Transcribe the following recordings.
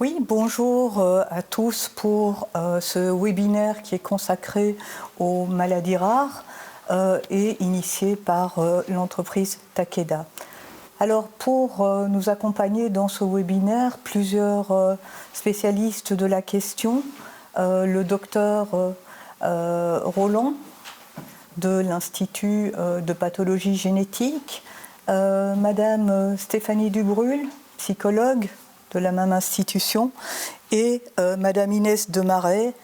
Oui, bonjour à tous pour ce webinaire qui est consacré aux maladies rares et initié par l'entreprise Takeda. Alors pour nous accompagner dans ce webinaire, plusieurs spécialistes de la question, le docteur Roland de l'Institut de pathologie génétique, Madame Stéphanie Dubrul, psychologue de la même institution, et Madame Inès Demaret,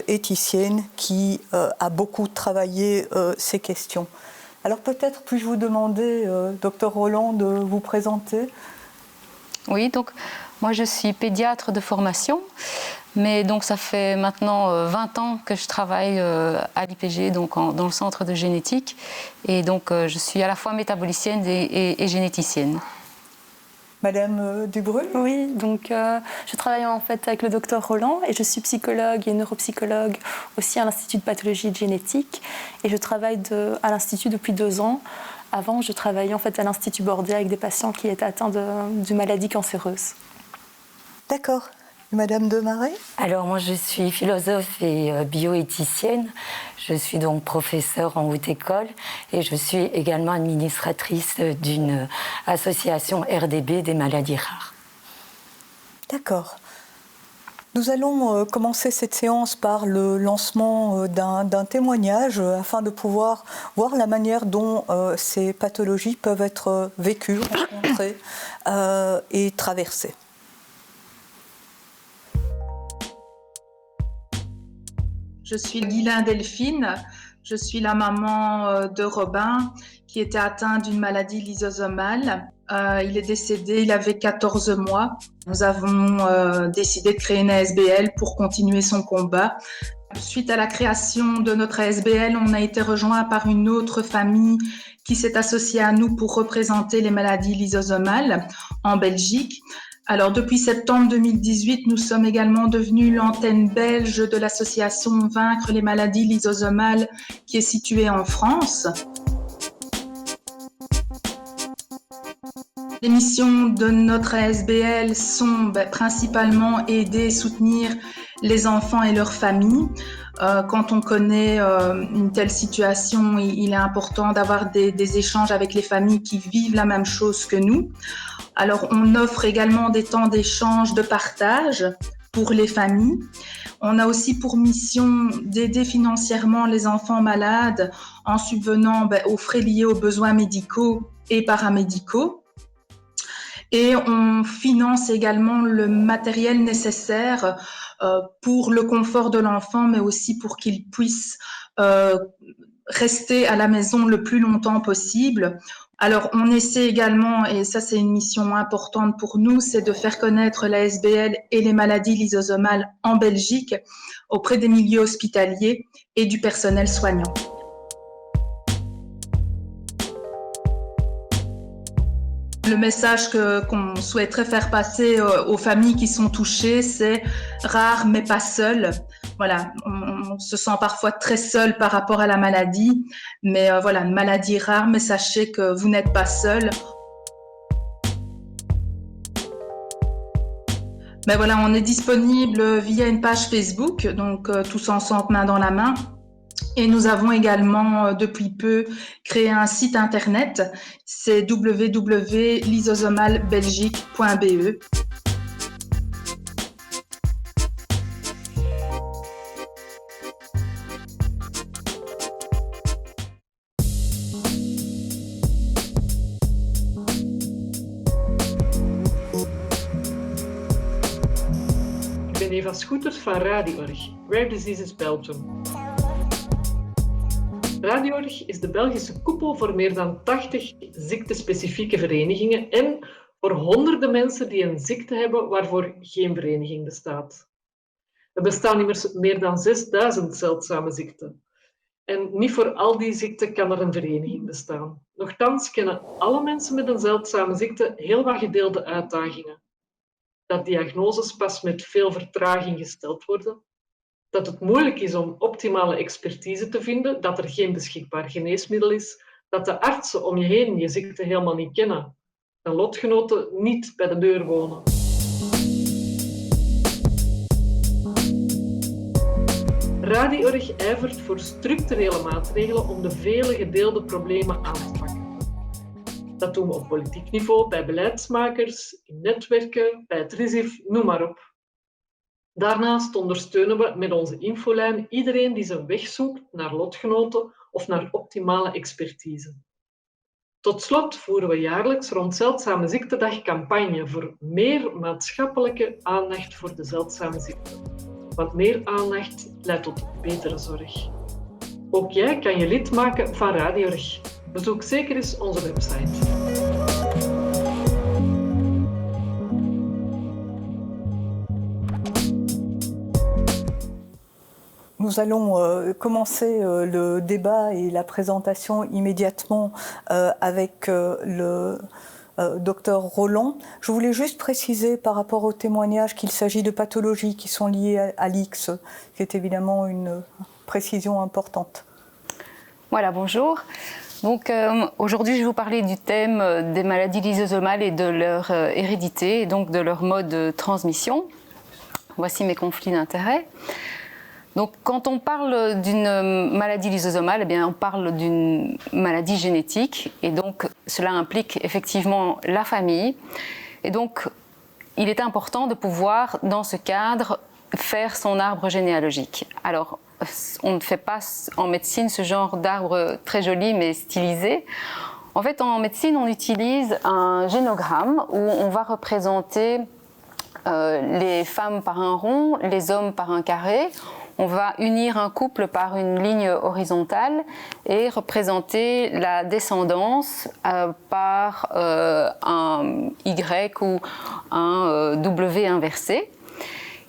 éthicienne, qui a beaucoup travaillé ces questions. Alors peut-être puis-je vous demander, docteur Roland, de vous présenter? Oui, donc moi je suis pédiatre de formation, mais donc ça fait maintenant 20 ans que je travaille à l'IPG, donc dans le centre de génétique, et donc je suis à la fois métabolicienne et généticienne. Madame Dubrul? Oui, donc je travaille en fait avec le docteur Roland et je suis psychologue et neuropsychologue aussi à l'Institut de pathologie génétique et je travaille à l'Institut depuis 2 ans. Avant, je travaillais en fait à l'Institut Bordet avec des patients qui étaient atteints de maladies cancéreuses. D'accord. Madame Demaret? Alors moi je suis philosophe et bioéthicienne. Je suis donc professeure en haute école et je suis également administratrice d'une association RDB des maladies rares. D'accord. Nous allons commencer cette séance par le lancement d'un témoignage afin de pouvoir voir la manière dont ces pathologies peuvent être vécues, rencontrées et traversées. Je suis Guilain Delphine, je suis la maman de Robin qui était atteint d'une maladie lysosomale. Il est décédé, il avait 14 mois. Nous avons décidé de créer une ASBL pour continuer son combat. Suite à la création de notre ASBL, on a été rejoint par une autre famille qui s'est associée à nous pour représenter les maladies lysosomales en Belgique. Alors, depuis septembre 2018, nous sommes également devenus l'antenne belge de l'association Vaincre les maladies lysosomales qui est située en France. Les missions de notre ASBL sont principalement aider et soutenir les enfants et leurs familles. Quand on connaît une telle situation, il est important d'avoir des échanges avec les familles qui vivent la même chose que nous. Alors, on offre également des temps d'échange, de partage pour les familles. On a aussi pour mission d'aider financièrement les enfants malades en subvenant aux frais liés aux besoins médicaux et paramédicaux. Et on finance également le matériel nécessaire pour le confort de l'enfant, mais aussi pour qu'il puisse rester à la maison le plus longtemps possible. Alors, on essaie également, et ça c'est une mission importante pour nous, c'est de faire connaître la SBL et les maladies lysosomales en Belgique auprès des milieux hospitaliers et du personnel soignant. Le message qu'on souhaiterait faire passer aux familles qui sont touchées, c'est rare mais pas seul. Voilà, on se sent parfois très seul par rapport à la maladie, mais voilà, une maladie rare, mais sachez que vous n'êtes pas seul. Mais voilà, on est disponible via une page Facebook, donc tous ensemble, main dans la main. Et nous avons également, depuis peu, créé un site internet, c'est www.lysosomalbelgique.be. Ik ben Eva Schoeters van RadioOrg, Rare Diseases Belgium. RadioOrg is de Belgische koepel voor meer dan 80 ziektespecifieke verenigingen en voor honderden mensen die een ziekte hebben waarvoor geen vereniging bestaat. Er bestaan immers meer dan 6000 zeldzame ziekten. En niet voor al die ziekten kan er een vereniging bestaan. Nochtans kennen alle mensen met een zeldzame ziekte heel wat gedeelde uitdagingen. Dat diagnoses pas met veel vertraging gesteld worden, dat het moeilijk is om optimale expertise te vinden, dat er geen beschikbaar geneesmiddel is, dat de artsen om je heen je ziekte helemaal niet kennen, dat lotgenoten niet bij de deur wonen. RadiOrg ijvert voor structurele maatregelen om de vele gedeelde problemen aan te pakken. Dat doen we op politiek niveau, bij beleidsmakers, in netwerken, bij het RISIF, noem maar op. Daarnaast ondersteunen we met onze infolijn iedereen die zijn weg zoekt naar lotgenoten of naar optimale expertise. Tot slot voeren we jaarlijks rond Zeldzame Ziektedag campagne voor meer maatschappelijke aandacht voor de zeldzame ziekte. Want meer aandacht leidt tot betere zorg. Ook jij kan je lid maken van RadiOrg. Bezoek zeker eens onze website. Nous allons commencer le débat et la présentation immédiatement avec le docteur Roland. Je voulais juste préciser par rapport au témoignage qu'il s'agit de pathologies qui sont liées à l'X, qui est évidemment une précision importante. Voilà, bonjour. Donc aujourd'hui, je vais vous parler du thème des maladies lysosomales et de leur hérédité, et donc de leur mode de transmission. Voici mes conflits d'intérêts. Donc, quand on parle d'une maladie lysosomale, eh bien, on parle d'une maladie génétique, et donc cela implique effectivement la famille. Et donc, il est important de pouvoir, dans ce cadre, faire son arbre généalogique. Alors, on ne fait pas en médecine ce genre d'arbre très joli mais stylisé. En fait, en médecine, on utilise un génogramme où on va représenter les femmes par un rond, les hommes par un carré. On va unir un couple par une ligne horizontale et représenter la descendance par un Y ou un W inversé.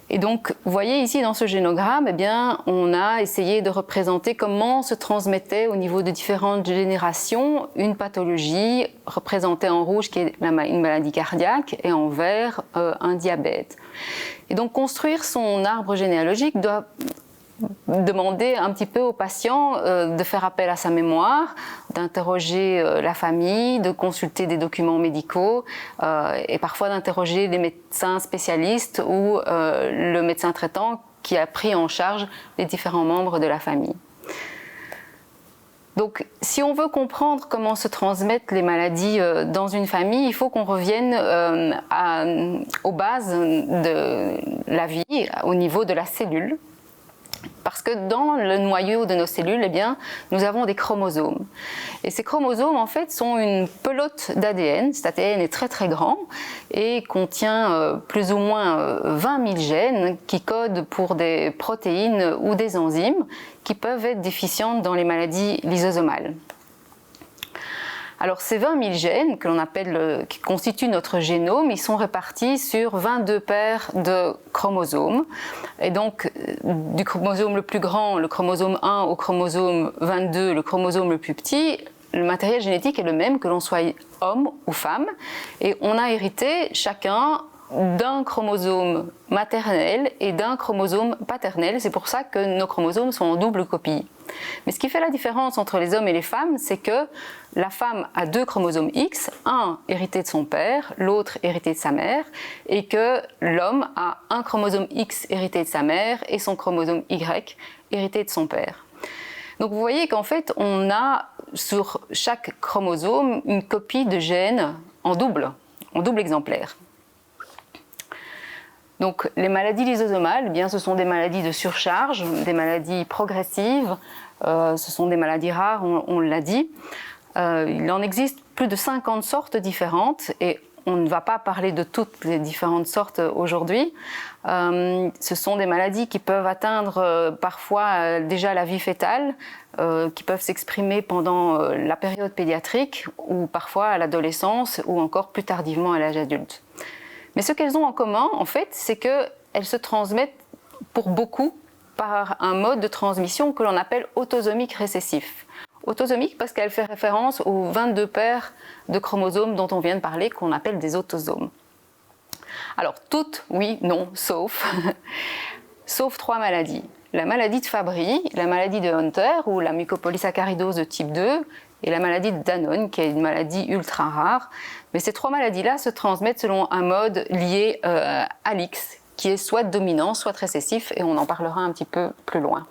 Et donc, vous voyez ici dans ce génogramme, eh bien, on a essayé de représenter comment se transmettait au niveau de différentes générations une pathologie représentée en rouge qui est une maladie cardiaque et en vert un diabète. Et donc, construire son arbre généalogique doit demander un petit peu au patient de faire appel à sa mémoire, d'interroger la famille, de consulter des documents médicaux et parfois d'interroger des médecins spécialistes ou le médecin traitant qui a pris en charge les différents membres de la famille. Donc, si on veut comprendre comment se transmettent les maladies dans une famille, il faut qu'on revienne aux bases de la vie, au niveau de la cellule. Parce que dans le noyau de nos cellules, eh bien, nous avons des chromosomes. Et ces chromosomes, en fait, sont une pelote d'ADN. Cet ADN est très très grand et contient plus ou moins 20 000 gènes qui codent pour des protéines ou des enzymes qui peuvent être déficientes dans les maladies lysosomales. Alors ces 20 000 gènes que l'on appelle, qui constituent notre génome, ils sont répartis sur 22 paires de chromosomes. Et donc du chromosome le plus grand, le chromosome 1, au chromosome 22, le chromosome le plus petit, le matériel génétique est le même que l'on soit homme ou femme. Et on a hérité chacun d'un chromosome maternel et d'un chromosome paternel. C'est pour ça que nos chromosomes sont en double copie. Mais ce qui fait la différence entre les hommes et les femmes, c'est que la femme a deux chromosomes X, un hérité de son père, l'autre hérité de sa mère, et que l'homme a un chromosome X hérité de sa mère et son chromosome Y hérité de son père. Donc vous voyez qu'en fait, on a sur chaque chromosome une copie de gènes en double exemplaire. Donc les maladies lysosomales, eh bien, ce sont des maladies de surcharge, des maladies progressives, ce sont des maladies rares, on l'a dit. Il en existe plus de 50 sortes différentes et on ne va pas parler de toutes les différentes sortes aujourd'hui. Ce sont des maladies qui peuvent atteindre parfois déjà la vie fétale, qui peuvent s'exprimer pendant la période pédiatrique ou parfois à l'adolescence ou encore plus tardivement à l'âge adulte. Mais ce qu'elles ont en commun, en fait, c'est qu'elles se transmettent pour beaucoup par un mode de transmission que l'on appelle autosomique récessif. Autosomique parce qu'elle fait référence aux 22 paires de chromosomes dont on vient de parler, qu'on appelle des autosomes. Alors, toutes, oui, non, sauf trois maladies. La maladie de Fabry, la maladie de Hunter ou la mucopolysaccharidose de type 2 et la maladie de Danon, qui est une maladie ultra rare. Mais ces trois maladies-là se transmettent selon un mode lié à l'X, qui est soit dominant, soit récessif, et on en parlera un petit peu plus loin.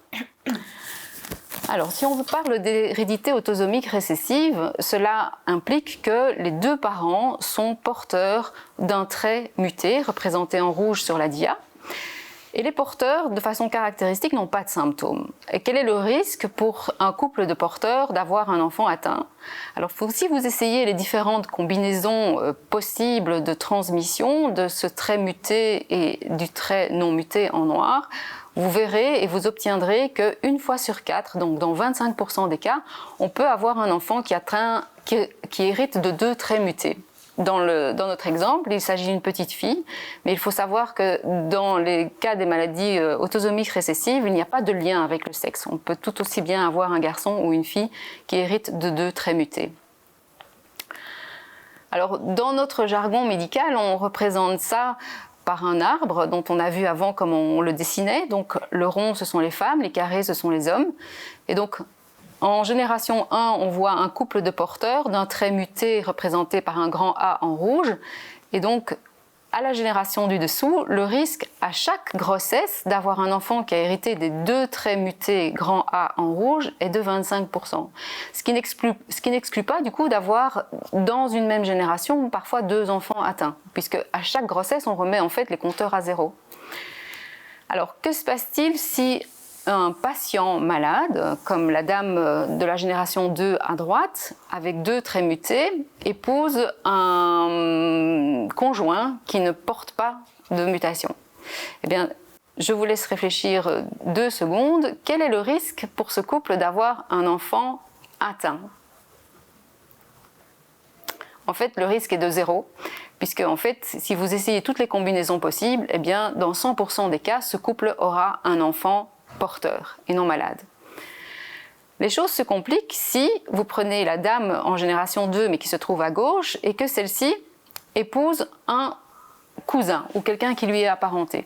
Alors, si on parle d'hérédité autosomique récessive, cela implique que les deux parents sont porteurs d'un trait muté, représenté en rouge sur la dia, et les porteurs, de façon caractéristique, n'ont pas de symptômes. Et quel est le risque pour un couple de porteurs d'avoir un enfant atteint? Alors, si vous essayez les différentes combinaisons possibles de transmission de ce trait muté et du trait non muté en noir, vous verrez et vous obtiendrez qu'une fois sur 4, donc dans 25% des cas, on peut avoir un enfant qui hérite de 2 traits mutés. Dans notre exemple, il s'agit d'une petite fille, mais il faut savoir que dans les cas des maladies autosomiques récessives, il n'y a pas de lien avec le sexe. On peut tout aussi bien avoir un garçon ou une fille qui hérite de 2 traits mutés. Alors, dans notre jargon médical, on représente ça par un arbre dont on a vu avant comment on le dessinait. Donc, le rond, ce sont les femmes, les carrés, ce sont les hommes. Et donc, en génération 1, on voit un couple de porteurs d'un trait muté représenté par un grand A en rouge. Et donc, à la génération du dessous, le risque à chaque grossesse d'avoir un enfant qui a hérité des 2 traits mutés grand A en rouge est de 25%. Ce qui n'exclut pas du coup d'avoir dans une même génération parfois 2 enfants atteints, puisque à chaque grossesse, on remet en fait les compteurs à 0. Alors, que se passe-t-il si un patient malade, comme la dame de la génération 2 à droite, avec 2 traits mutés, épouse un conjoint qui ne porte pas de mutation? Eh bien, je vous laisse réfléchir 2 secondes. Quel est le risque pour ce couple d'avoir un enfant atteint? En fait, le risque est de 0, puisque en fait, si vous essayez toutes les combinaisons possibles, eh bien, dans 100% des cas, ce couple aura un enfant porteur et non malade. Les choses se compliquent si vous prenez la dame en génération 2 mais qui se trouve à gauche et que celle-ci épouse un cousin ou quelqu'un qui lui est apparenté.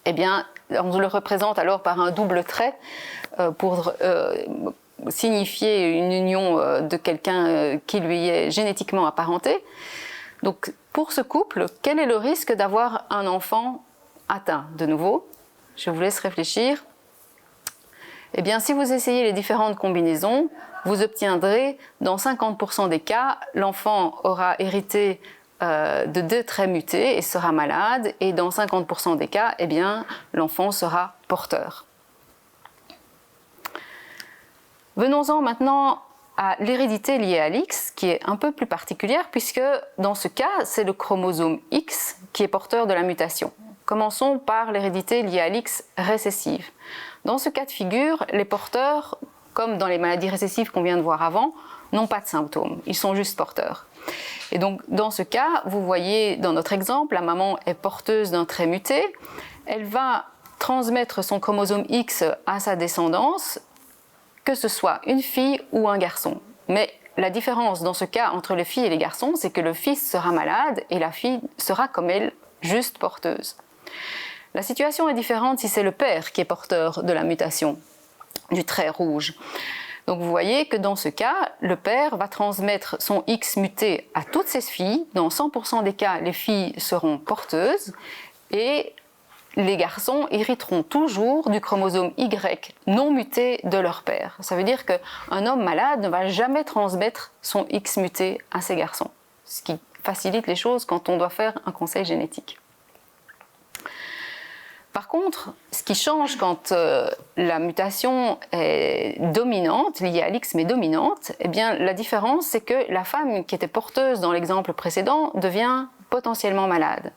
Eh bien, on le représente alors par un double trait pour signifier une union de quelqu'un qui lui est génétiquement apparenté. Donc, pour ce couple, quel est le risque d'avoir un enfant atteint? De nouveau, je vous laisse réfléchir. Eh bien, si vous essayez les différentes combinaisons, vous obtiendrez, dans 50% des cas, l'enfant aura hérité de 2 traits mutés et sera malade, et dans 50% des cas, eh bien, l'enfant sera porteur. Venons-en maintenant à l'hérédité liée à l'X, qui est un peu plus particulière, puisque dans ce cas, c'est le chromosome X qui est porteur de la mutation. Commençons par l'hérédité liée à l'X récessive. Dans ce cas de figure, les porteurs, comme dans les maladies récessives qu'on vient de voir avant, n'ont pas de symptômes, ils sont juste porteurs. Et donc, dans ce cas, vous voyez dans notre exemple, la maman est porteuse d'un trait muté, elle va transmettre son chromosome X à sa descendance, que ce soit une fille ou un garçon. Mais la différence dans ce cas entre les filles et les garçons, c'est que le fils sera malade et la fille sera comme elle, juste porteuse. La situation est différente si c'est le père qui est porteur de la mutation du trait rouge. Donc vous voyez que dans ce cas, le père va transmettre son X muté à toutes ses filles. Dans 100% des cas, les filles seront porteuses et les garçons hériteront toujours du chromosome Y non muté de leur père. Ça veut dire qu'un homme malade ne va jamais transmettre son X muté à ses garçons, ce qui facilite les choses quand on doit faire un conseil génétique. Par contre, ce qui change quand la mutation est dominante, liée à l'X mais dominante, eh bien, la différence c'est que la femme qui était porteuse dans l'exemple précédent devient potentiellement malade.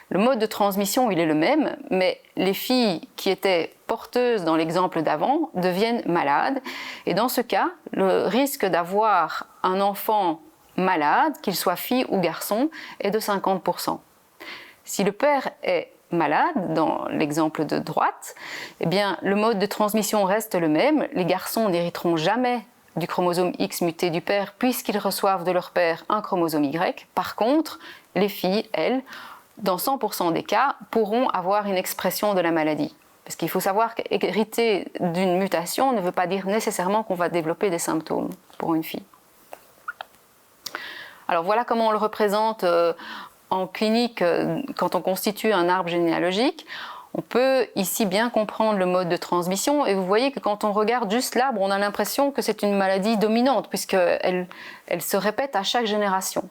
Le mode de transmission il est le même, mais les filles qui étaient porteuses dans l'exemple d'avant deviennent malades. Et dans ce cas, le risque d'avoir un enfant malade, qu'il soit fille ou garçon, est de 50%. Si le père est malade, dans l'exemple de droite, eh bien, le mode de transmission reste le même. Les garçons n'hériteront jamais du chromosome X muté du père puisqu'ils reçoivent de leur père un chromosome Y. Par contre, les filles, elles, dans 100% des cas, pourront avoir une expression de la maladie. Parce qu'il faut savoir qu'hériter d'une mutation ne veut pas dire nécessairement qu'on va développer des symptômes pour une fille. Alors voilà comment on le représente en clinique, quand on constitue un arbre généalogique, on peut ici bien comprendre le mode de transmission et vous voyez que quand on regarde juste l'arbre, on a l'impression que c'est une maladie dominante puisqu'elle se répète à chaque génération.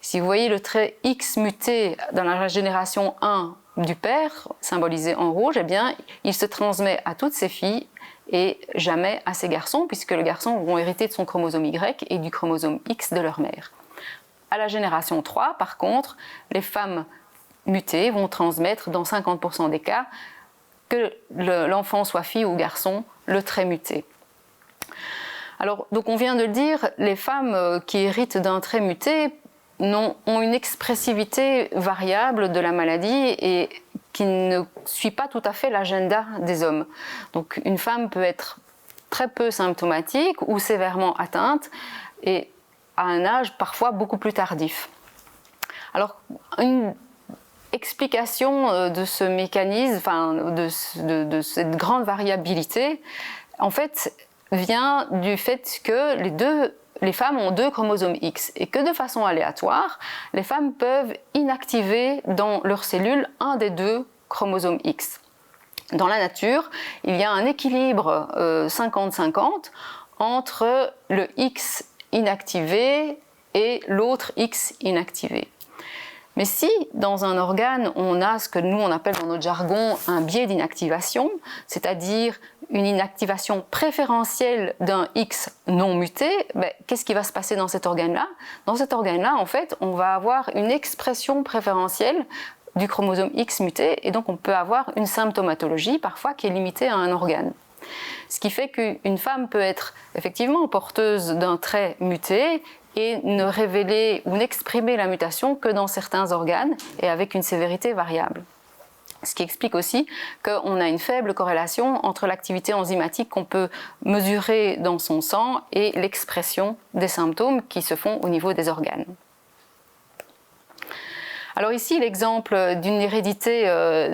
Si vous voyez le trait X muté dans la génération 1 du père, symbolisé en rouge, eh bien, il se transmet à toutes ses filles et jamais à ses garçons puisque les garçons vont hériter de son chromosome Y et du chromosome X de leur mère. À la génération 3, par contre, les femmes mutées vont transmettre dans 50% des cas, que l'enfant soit fille ou garçon, le trait muté. Alors, donc on vient de le dire, les femmes qui héritent d'un trait muté ont une expressivité variable de la maladie et qui ne suit pas tout à fait l'agenda des hommes. Donc une femme peut être très peu symptomatique ou sévèrement atteinte et à un âge parfois beaucoup plus tardif. Alors, une explication de ce mécanisme, enfin, de cette grande variabilité, en fait, vient du fait que les femmes ont 2 chromosomes X et que de façon aléatoire, les femmes peuvent inactiver dans leurs cellules un des 2 chromosomes X. Dans la nature, il y a un équilibre 50-50 entre le X inactivé et l'autre X inactivé. Mais si dans un organe on a ce que nous on appelle dans notre jargon un biais d'inactivation, c'est-à-dire une inactivation préférentielle d'un X non muté, qu'est-ce qui va se passer dans cet organe-là? Dans cet organe-là, en fait, on va avoir une expression préférentielle du chromosome X muté et donc on peut avoir une symptomatologie parfois qui est limitée à un organe. Ce qui fait qu'une femme peut être effectivement porteuse d'un trait muté et ne révéler ou n'exprimer la mutation que dans certains organes et avec une sévérité variable. Ce qui explique aussi qu'on a une faible corrélation entre l'activité enzymatique qu'on peut mesurer dans son sang et l'expression des symptômes qui se font au niveau des organes. Alors ici, l'exemple d'une hérédité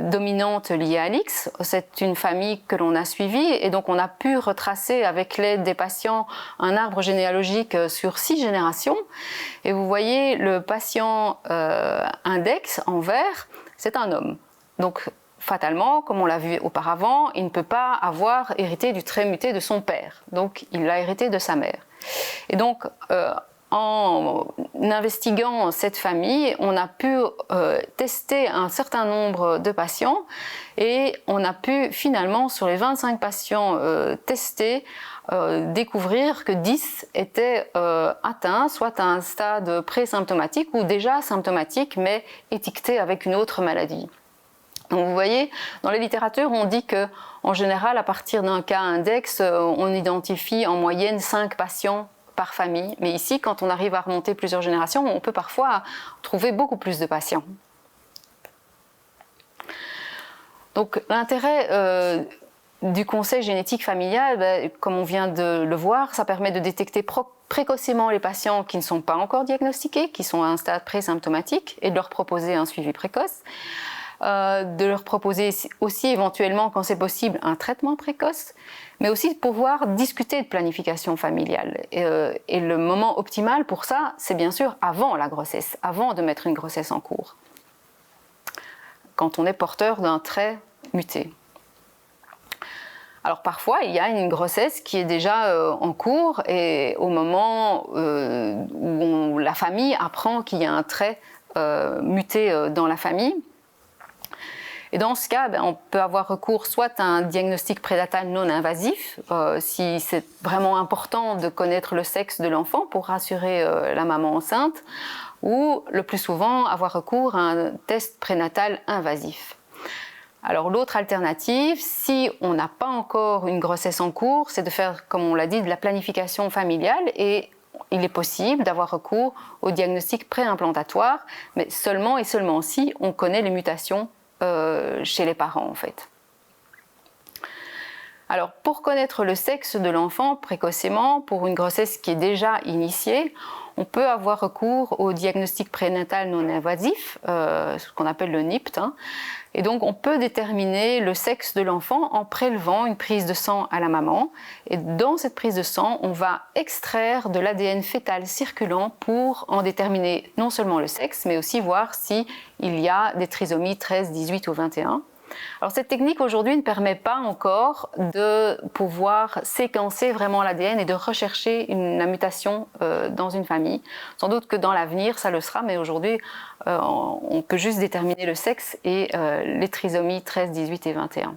dominante liée à l'X, c'est une famille que l'on a suivie et donc on a pu retracer avec l'aide des patients un arbre généalogique sur 6 générations. Et vous voyez le patient index en vert, c'est un homme. Donc fatalement, comme on l'a vu auparavant, il ne peut pas avoir hérité du trait muté de son père. Donc il l'a hérité de sa mère. Et donc en investiguant cette famille, on a pu tester un certain nombre de patients et on a pu finalement, sur les 25 patients testés, découvrir que 10 étaient atteints, soit à un stade pré-symptomatique ou déjà symptomatique, mais étiquetés avec une autre maladie. Donc vous voyez, dans les littératures, on dit qu'en général, à partir d'un cas index, on identifie en moyenne 5 patients par famille, mais ici, quand on arrive à remonter plusieurs générations, on peut parfois trouver beaucoup plus de patients. Donc l'intérêt du conseil génétique familial, comme on vient de le voir, ça permet de détecter précocement les patients qui ne sont pas encore diagnostiqués, qui sont à un stade pré-symptomatique, et de leur proposer un suivi précoce. De leur proposer aussi éventuellement, quand c'est possible, un traitement précoce, mais aussi de pouvoir discuter de planification familiale. Et le moment optimal pour ça, c'est bien sûr avant la grossesse, avant de mettre une grossesse en cours, quand on est porteur d'un trait muté. Alors parfois, il y a une grossesse qui est déjà en cours et au moment où la famille apprend qu'il y a un trait muté dans la famille. Et dans ce cas, on peut avoir recours soit à un diagnostic prénatal non invasif, si c'est vraiment important de connaître le sexe de l'enfant pour rassurer la maman enceinte, ou le plus souvent avoir recours à un test prénatal invasif. Alors l'autre alternative, si on n'a pas encore une grossesse en cours, c'est de faire, comme on l'a dit, de la planification familiale et il est possible d'avoir recours au diagnostic préimplantatoire, mais seulement et seulement si on connaît les mutations chez les parents en fait. Alors, pour connaître le sexe de l'enfant précocement, pour une grossesse qui est déjà initiée, on peut avoir recours au diagnostic prénatal non invasif, ce qu'on appelle le NIPT. Et donc, on peut déterminer le sexe de l'enfant en prélevant une prise de sang à la maman. Et dans cette prise de sang, on va extraire de l'ADN fœtal circulant pour en déterminer non seulement le sexe, mais aussi voir s'il y a des trisomies 13, 18 ou 21. Alors cette technique aujourd'hui ne permet pas encore de pouvoir séquencer vraiment l'ADN et de rechercher la mutation dans une famille. Sans doute que dans l'avenir ça le sera, mais aujourd'hui on peut juste déterminer le sexe et les trisomies 13, 18 et 21.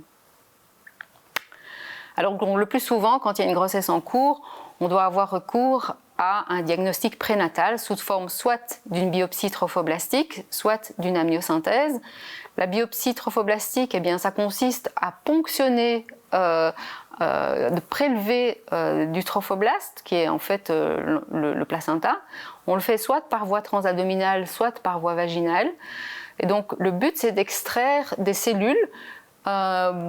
Alors le plus souvent, quand il y a une grossesse en cours, on doit avoir recours à un diagnostic prénatal sous forme soit d'une biopsie trophoblastique, soit d'une amniosynthèse. La biopsie trophoblastique, eh bien, ça consiste à ponctionner, de prélever du trophoblaste, qui est en fait le placenta. On le fait soit par voie transabdominale, soit par voie vaginale. Et donc le but, c'est d'extraire des cellules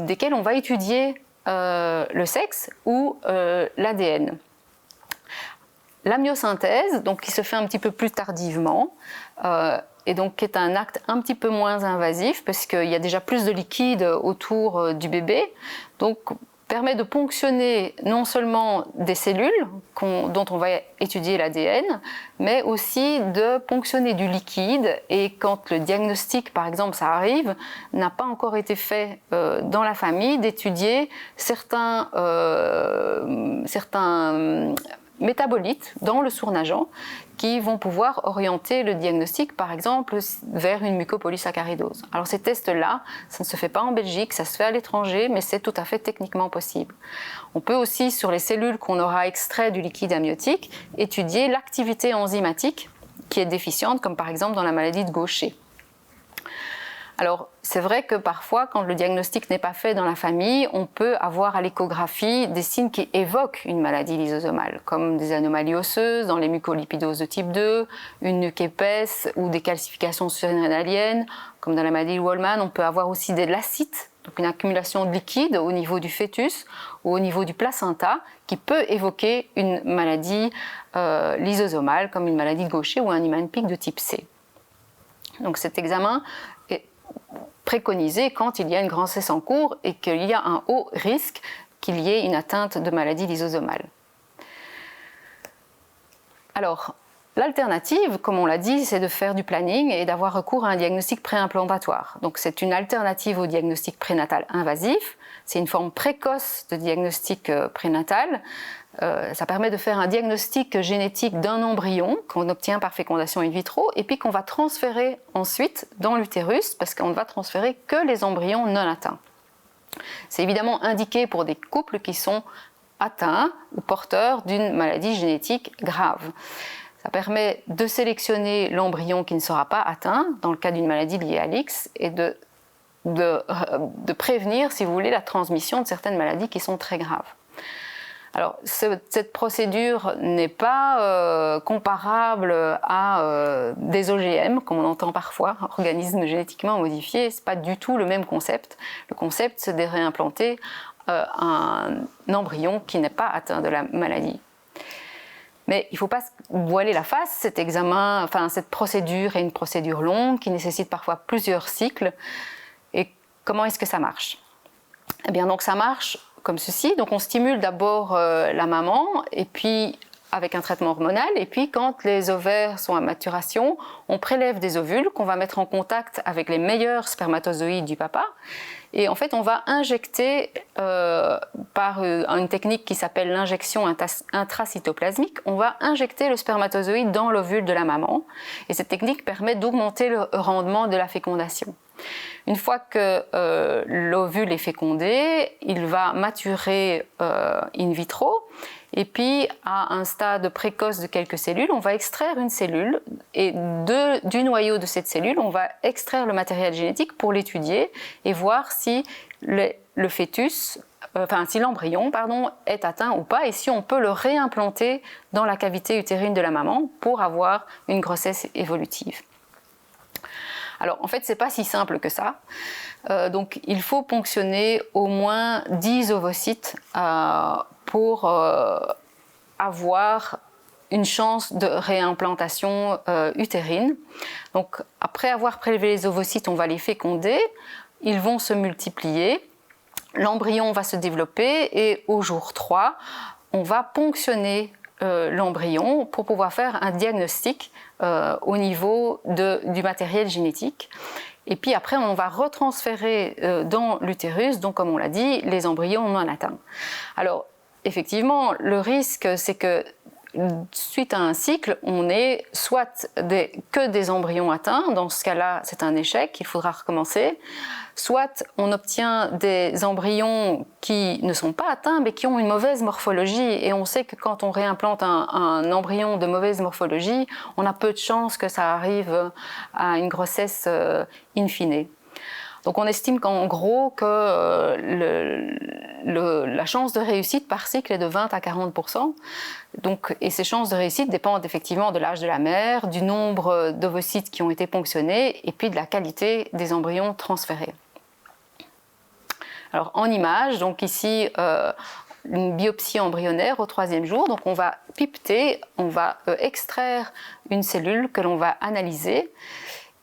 desquelles on va étudier le sexe ou l'ADN. L'amniosynthèse, donc qui se fait un petit peu plus tardivement, et donc qui est un acte un petit peu moins invasif parce qu'il y a déjà plus de liquide autour du bébé, donc permet de ponctionner non seulement des cellules dont on va étudier l'ADN, mais aussi de ponctionner du liquide. Et quand le diagnostic, par exemple, ça arrive, n'a pas encore été fait dans la famille, d'étudier certains métabolites dans le surnageant qui vont pouvoir orienter le diagnostic, par exemple, vers une mucopolysaccharidose. Alors ces tests-là, ça ne se fait pas en Belgique, ça se fait à l'étranger, mais c'est tout à fait techniquement possible. On peut aussi, sur les cellules qu'on aura extraites du liquide amniotique, étudier l'activité enzymatique qui est déficiente, comme par exemple dans la maladie de Gaucher. Alors, c'est vrai que parfois, quand le diagnostic n'est pas fait dans la famille, on peut avoir à l'échographie des signes qui évoquent une maladie lysosomale, comme des anomalies osseuses dans les mucolipidoses de type 2, une nuque épaisse ou des calcifications surrénaliennes, comme dans la maladie de Wallman. On peut avoir aussi de l'acite, donc une accumulation de liquide au niveau du fœtus ou au niveau du placenta, qui peut évoquer une maladie lysosomale, comme une maladie de Gaucher ou un Niemann-Pick de type C. Donc cet examen est préconisé quand il y a une grossesse en cours et qu'il y a un haut risque qu'il y ait une atteinte de maladie lysosomale. Alors, l'alternative, comme on l'a dit, c'est de faire du planning et d'avoir recours à un diagnostic préimplantatoire. Donc c'est une alternative au diagnostic prénatal invasif, c'est une forme précoce de diagnostic prénatal. Ça permet de faire un diagnostic génétique d'un embryon qu'on obtient par fécondation in vitro et puis qu'on va transférer ensuite dans l'utérus parce qu'on ne va transférer que les embryons non atteints. C'est évidemment indiqué pour des couples qui sont atteints ou porteurs d'une maladie génétique grave. Ça permet de sélectionner l'embryon qui ne sera pas atteint dans le cas d'une maladie liée à l'X et de prévenir, si vous voulez, la transmission de certaines maladies qui sont très graves. Alors, cette procédure n'est pas comparable à des OGM, comme on entend parfois, organismes génétiquement modifiés. Ce n'est pas du tout le même concept. Le concept, c'est de réimplanter un embryon qui n'est pas atteint de la maladie. Mais il ne faut pas voiler la face, cette procédure est une procédure longue qui nécessite parfois plusieurs cycles. Et comment est-ce que ça marche ? Eh bien, donc ça marche comme ceci. Donc on stimule d'abord la maman, et puis avec un traitement hormonal, et puis quand les ovaires sont à maturation, on prélève des ovules qu'on va mettre en contact avec les meilleurs spermatozoïdes du papa. Et en fait, on va injecter par une technique qui s'appelle l'injection intracytoplasmique, on va injecter le spermatozoïde dans l'ovule de la maman. Et cette technique permet d'augmenter le rendement de la fécondation. Une fois que l'ovule est fécondé, il va maturer in vitro. Et puis, à un stade précoce de quelques cellules, on va extraire une cellule et du noyau de cette cellule, on va extraire le matériel génétique pour l'étudier et voir si si l'embryon est atteint ou pas et si on peut le réimplanter dans la cavité utérine de la maman pour avoir une grossesse évolutive. Alors en fait, c'est pas si simple que ça. Donc il faut ponctionner au moins 10 ovocytes pour avoir une chance de réimplantation utérine. Donc après avoir prélevé les ovocytes, on va les féconder, ils vont se multiplier, l'embryon va se développer et au jour 3, on va ponctionner l'embryon pour pouvoir faire un diagnostic au niveau du matériel génétique. Et puis après, on va retransférer dans l'utérus, donc comme on l'a dit, les embryons non atteints. Alors, effectivement, le risque, c'est que suite à un cycle, on ait soit que des embryons atteints, dans ce cas-là, c'est un échec, il faudra recommencer, soit on obtient des embryons qui ne sont pas atteints, mais qui ont une mauvaise morphologie, et on sait que quand on réimplante un embryon de mauvaise morphologie, on a peu de chances que ça arrive à une grossesse in fine. Donc on estime qu'en gros que la chance de réussite par cycle est de 20 à 40%. Donc, et ces chances de réussite dépendent effectivement de l'âge de la mère, du nombre d'ovocytes qui ont été ponctionnés et puis de la qualité des embryons transférés. Alors en image, donc ici une biopsie embryonnaire au 3e jour. Donc on va pipeter, on va extraire une cellule que l'on va analyser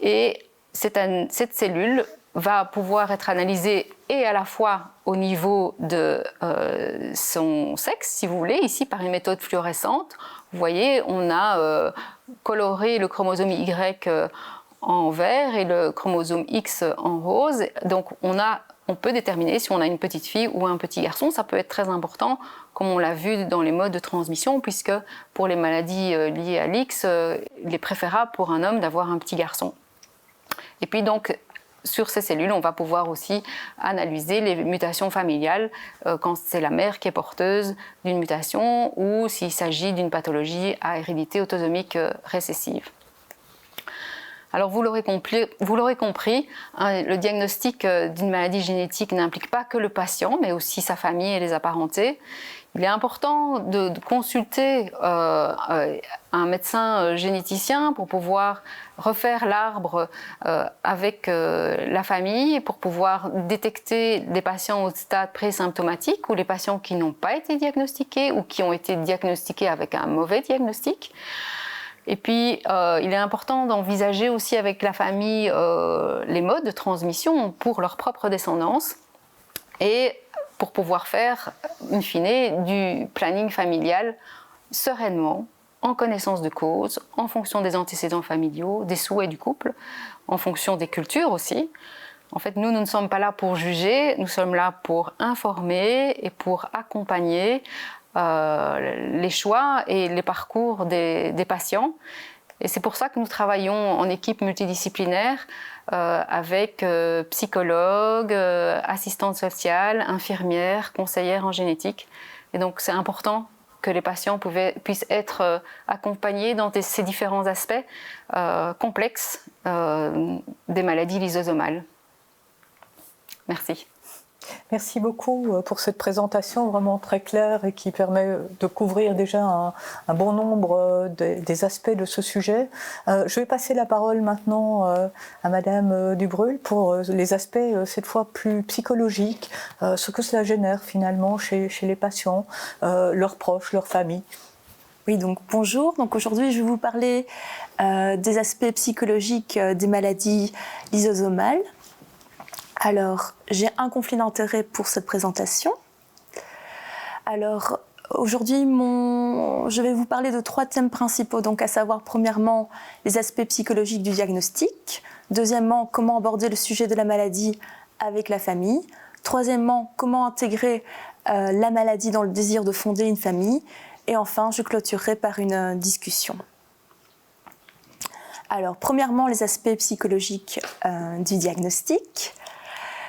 et cette cellule va pouvoir être analysée et à la fois au niveau de son sexe, si vous voulez, ici par une méthode fluorescente. Vous voyez, on a coloré le chromosome Y en vert et le chromosome X en rose. Donc on peut déterminer si on a une petite fille ou un petit garçon. Ça peut être très important, comme on l'a vu dans les modes de transmission, puisque pour les maladies liées à l'X, il est préférable pour un homme d'avoir un petit garçon. Et puis donc, sur ces cellules, on va pouvoir aussi analyser les mutations familiales quand c'est la mère qui est porteuse d'une mutation ou s'il s'agit d'une pathologie à hérédité autosomique récessive. Alors vous l'aurez compris, hein, le diagnostic d'une maladie génétique n'implique pas que le patient, mais aussi sa famille et les apparentés. Il est important de consulter un médecin généticien pour pouvoir refaire l'arbre avec la famille, pour pouvoir détecter des patients au stade présymptomatique ou les patients qui n'ont pas été diagnostiqués ou qui ont été diagnostiqués avec un mauvais diagnostic. Et puis, il est important d'envisager aussi avec la famille les modes de transmission pour leur propre descendance et pour pouvoir faire, in fine, du planning familial sereinement, en connaissance de cause, en fonction des antécédents familiaux, des souhaits du couple, en fonction des cultures aussi. En fait, nous ne sommes pas là pour juger, nous sommes là pour informer et pour accompagner les choix et les parcours des patients. Et c'est pour ça que nous travaillons en équipe multidisciplinaire avec psychologues, assistantes sociales, infirmières, conseillères en génétique. Et donc c'est important que les patients puissent être accompagnés dans ces différents aspects complexes des maladies lysosomales. Merci. Merci beaucoup pour cette présentation vraiment très claire et qui permet de couvrir déjà un bon nombre des aspects de ce sujet. Je vais passer la parole maintenant à Madame Dubrul pour les aspects cette fois plus psychologiques, ce que cela génère finalement chez les patients, leurs proches, leurs familles. Oui, donc bonjour. Donc aujourd'hui, je vais vous parler des aspects psychologiques des maladies lysosomales. Alors, j'ai un conflit d'intérêt pour cette présentation. Alors, aujourd'hui, je vais vous parler de 3 thèmes principaux, donc à savoir, premièrement, les aspects psychologiques du diagnostic. Deuxièmement, comment aborder le sujet de la maladie avec la famille. Troisièmement, comment intégrer la maladie dans le désir de fonder une famille. Et enfin, je clôturerai par une discussion. Alors, premièrement, les aspects psychologiques du diagnostic.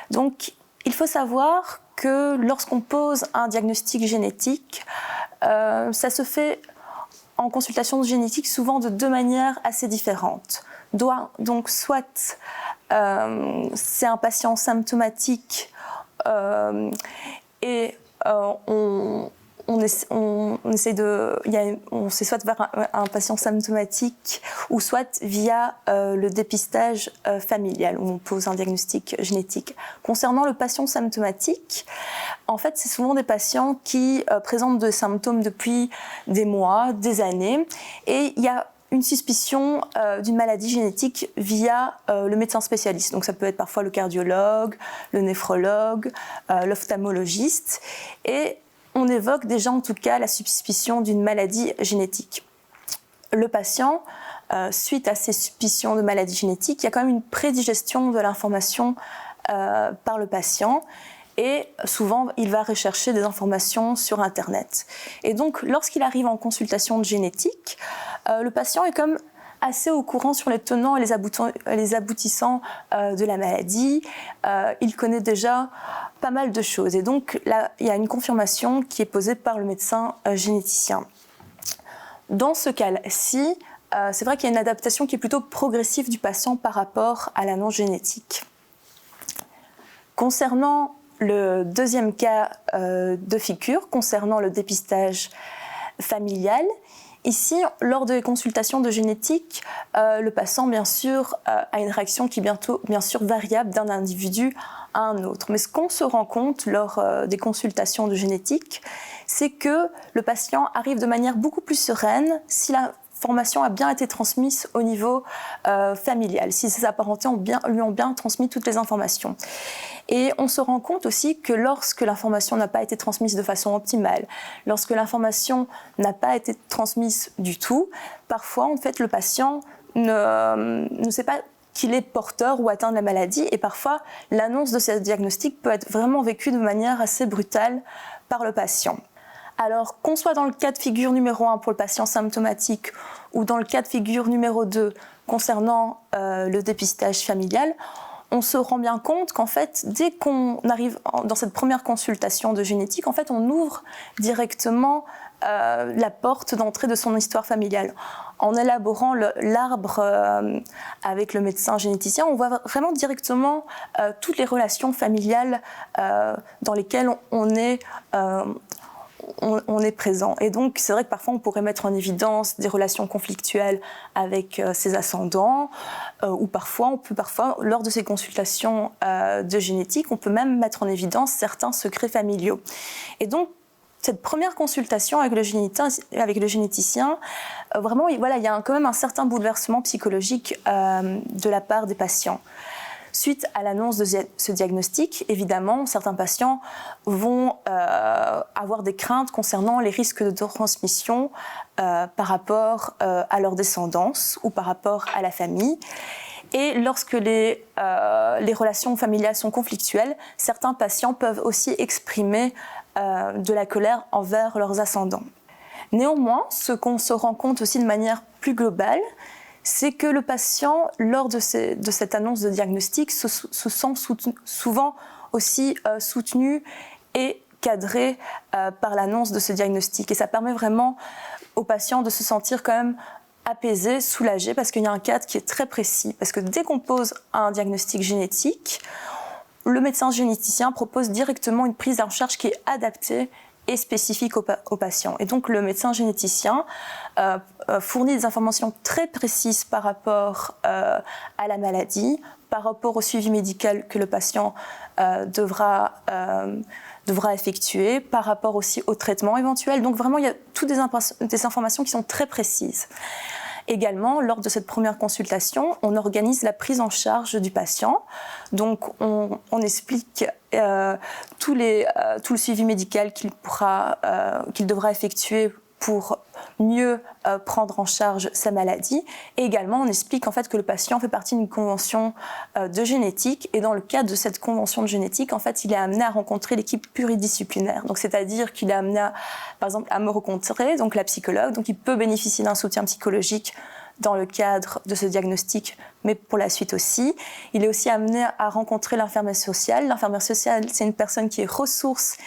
Donc, il faut savoir que lorsqu'on pose un diagnostic génétique, ça se fait en consultation génétique souvent de 2 manières assez différentes. Donc, soit c'est un patient symptomatique et on on sait soit vers un patient symptomatique ou soit via le dépistage familial où on pose un diagnostic génétique. Concernant le patient symptomatique, en fait, c'est souvent des patients qui présentent des symptômes depuis des mois, des années, et il y a une suspicion d'une maladie génétique via le médecin spécialiste. Donc ça peut être parfois le cardiologue, le néphrologue, l'ophtalmologiste. Et on évoque déjà en tout cas la suspicion d'une maladie génétique. Le patient, suite à ces suspicions de maladie génétique, il y a quand même une prédigestion de l'information par le patient. Et souvent, il va rechercher des informations sur Internet. Et donc, lorsqu'il arrive en consultation de génétique, le patient est comme assez au courant sur les tenants et les aboutissants de la maladie. Il connaît déjà pas mal de choses. Et donc, là, il y a une confirmation qui est posée par le médecin généticien. Dans ce cas-ci, c'est vrai qu'il y a une adaptation qui est plutôt progressive du patient par rapport à l'annonce génétique. Concernant le deuxième cas de figure, concernant le dépistage familial, ici, lors des consultations de génétique, le patient, bien sûr, a une réaction qui est bien sûr variable d'un individu à un autre. Mais ce qu'on se rend compte lors des consultations de génétique, c'est que le patient arrive de manière beaucoup plus sereine si la formation a bien été transmise au niveau familial, si ses apparentés lui ont bien transmis toutes les informations. Et on se rend compte aussi que lorsque l'information n'a pas été transmise de façon optimale, lorsque l'information n'a pas été transmise du tout, parfois en fait le patient ne sait pas qu'il est porteur ou atteint de la maladie, et parfois l'annonce de ce diagnostic peut être vraiment vécue de manière assez brutale par le patient. Alors, qu'on soit dans le cas de figure numéro 1 pour le patient symptomatique ou dans le cas de figure numéro 2 concernant le dépistage familial, on se rend bien compte qu'en fait, dès qu'on arrive dans cette première consultation de génétique, en fait, on ouvre directement la porte d'entrée de son histoire familiale. En élaborant l'arbre avec le médecin généticien, on voit vraiment directement toutes les relations familiales dans lesquelles on est présent. Et donc, c'est vrai que parfois, on pourrait mettre en évidence des relations conflictuelles avec ses ascendants, ou parfois, lors de ces consultations de génétique, on peut même mettre en évidence certains secrets familiaux. Et donc, cette première consultation avec le généticien, vraiment, voilà, il y a quand même un certain bouleversement psychologique de la part des patients. Suite à l'annonce de ce diagnostic, évidemment, certains patients vont avoir des craintes concernant les risques de transmission par rapport à leur descendance ou par rapport à la famille. Et lorsque les relations familiales sont conflictuelles, certains patients peuvent aussi exprimer de la colère envers leurs ascendants. Néanmoins, ce qu'on se rend compte aussi de manière plus globale, c'est que le patient, lors de cette annonce de diagnostic, se sent souvent aussi soutenu et cadré par l'annonce de ce diagnostic. Et ça permet vraiment au patient de se sentir quand même apaisé, soulagé, parce qu'il y a un cadre qui est très précis. Parce que dès qu'on pose un diagnostic génétique, le médecin généticien propose directement une prise en charge qui est adaptée et spécifique au patient. Et donc le médecin généticien fournit des informations très précises par rapport à la maladie, par rapport au suivi médical que le patient devra effectuer, par rapport aussi au traitement éventuel. Donc vraiment, il y a toutes des informations qui sont très précises. Également, lors de cette première consultation, on organise la prise en charge du patient. Donc, on explique tout le suivi médical qu'il devra effectuer pour mieux prendre en charge sa maladie. Et également, on explique en fait que le patient fait partie d'une convention de génétique. Et dans le cadre de cette convention de génétique, en fait, il est amené à rencontrer l'équipe pluridisciplinaire. Donc, c'est-à-dire qu'il est amené, par exemple, à me rencontrer, donc la psychologue. Donc, il peut bénéficier d'un soutien psychologique dans le cadre de ce diagnostic, mais pour la suite aussi. Il est aussi amené à rencontrer l'infirmière sociale. L'infirmière sociale, c'est une personne qui est ressource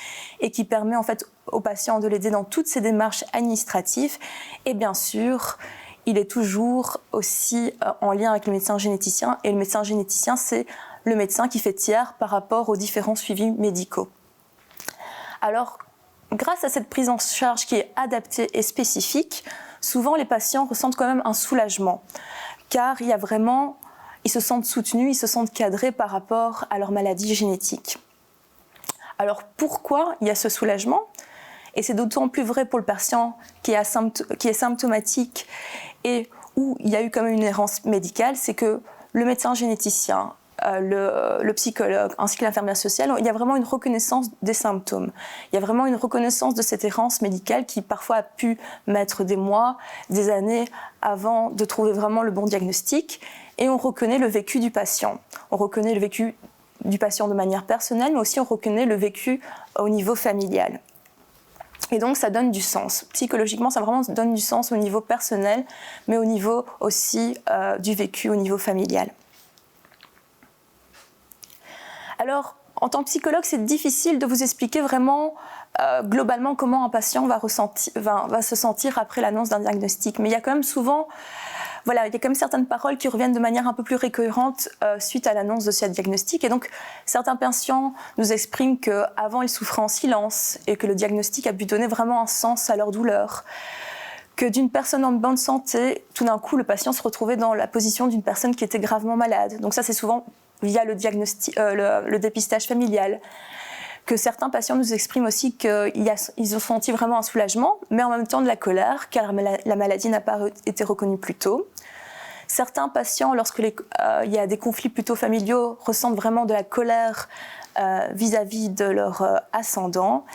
et qui permet en fait au patient de l'aider dans toutes ses démarches administratives. Et bien sûr, il est toujours aussi en lien avec le médecin généticien. Et le médecin généticien, c'est le médecin qui fait tiers par rapport aux différents suivis médicaux. Alors, grâce à cette prise en charge qui est adaptée et spécifique, souvent les patients ressentent quand même un soulagement, car ils se sentent soutenus, ils se sentent cadrés par rapport à leur maladie génétique. Alors pourquoi il y a ce soulagement ? Et c'est d'autant plus vrai pour le patient qui est symptomatique et où il y a eu quand même une errance médicale, c'est que le médecin généticien, le psychologue ainsi que l'infirmière sociale, il y a vraiment une reconnaissance des symptômes. Il y a vraiment une reconnaissance de cette errance médicale qui parfois a pu mettre des mois, des années avant de trouver vraiment le bon diagnostic. Et on reconnaît le vécu du patient. On reconnaît le vécu du patient de manière personnelle, mais aussi on reconnaît le vécu au niveau familial. Et donc ça donne du sens. Psychologiquement, ça vraiment donne du sens au niveau personnel, mais au niveau aussi du vécu au niveau familial. Alors, en tant que psychologue, c'est difficile de vous expliquer vraiment globalement comment un patient va se sentir après l'annonce d'un diagnostic. Mais il y a quand même souvent, il y a quand même certaines paroles qui reviennent de manière un peu plus récurrente suite à l'annonce de ce diagnostic. Et donc, certains patients nous expriment qu'avant, ils souffraient en silence et que le diagnostic a pu donner vraiment un sens à leur douleur. Que d'une personne en bonne santé, tout d'un coup, le patient se retrouvait dans la position d'une personne qui était gravement malade. Donc ça, c'est souvent via le diagnostic, le dépistage familial. Que certains patients nous expriment aussi qu'ils ont senti vraiment un soulagement, mais en même temps de la colère, car la maladie n'a pas été reconnue plus tôt. Certains patients, lorsqu'il y a des conflits plutôt familiaux, ressentent vraiment de la colère vis-à-vis de leur ascendant.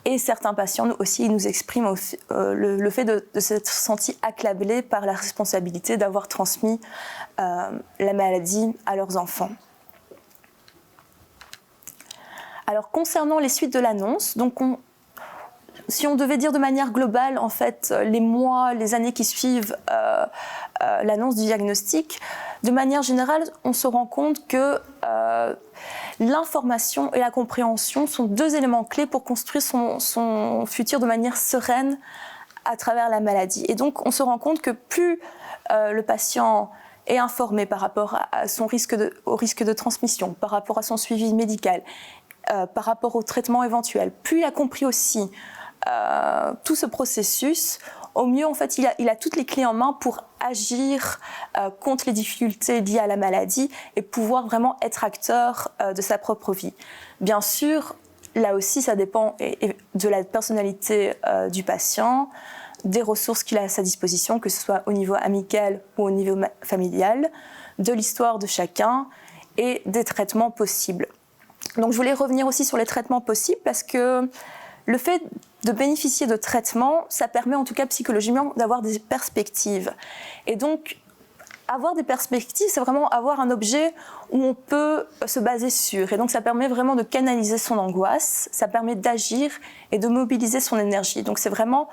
Et certains patients aussi nous expriment le fait de s'être sentis accablés par la responsabilité d'avoir transmis la maladie à leurs enfants. Alors concernant les suites de l'annonce, donc si on devait dire de manière globale, en fait, les mois, les années qui suivent l'annonce du diagnostic, de manière générale, on se rend compte que l'information et la compréhension sont deux éléments clés pour construire son futur de manière sereine à travers la maladie. Et donc, on se rend compte que plus le patient est informé par rapport à au risque de transmission, par rapport à son suivi médical, par rapport au traitement éventuel, plus il a compris aussi tout ce processus, au mieux, en fait, il a toutes les clés en main pour agir contre les difficultés liées à la maladie et pouvoir vraiment être acteur de sa propre vie. Bien sûr, là aussi, ça dépend de la personnalité du patient, des ressources qu'il a à sa disposition, que ce soit au niveau amical ou au niveau familial, de l'histoire de chacun et des traitements possibles. Donc je voulais revenir aussi sur les traitements possibles parce que le fait de bénéficier de traitements, ça permet en tout cas psychologiquement d'avoir des perspectives. Et donc avoir des perspectives, c'est vraiment avoir un objet où on peut se baser sur. Et donc ça permet vraiment de canaliser son angoisse, ça permet d'agir et de mobiliser son énergie. Donc c'est vraiment,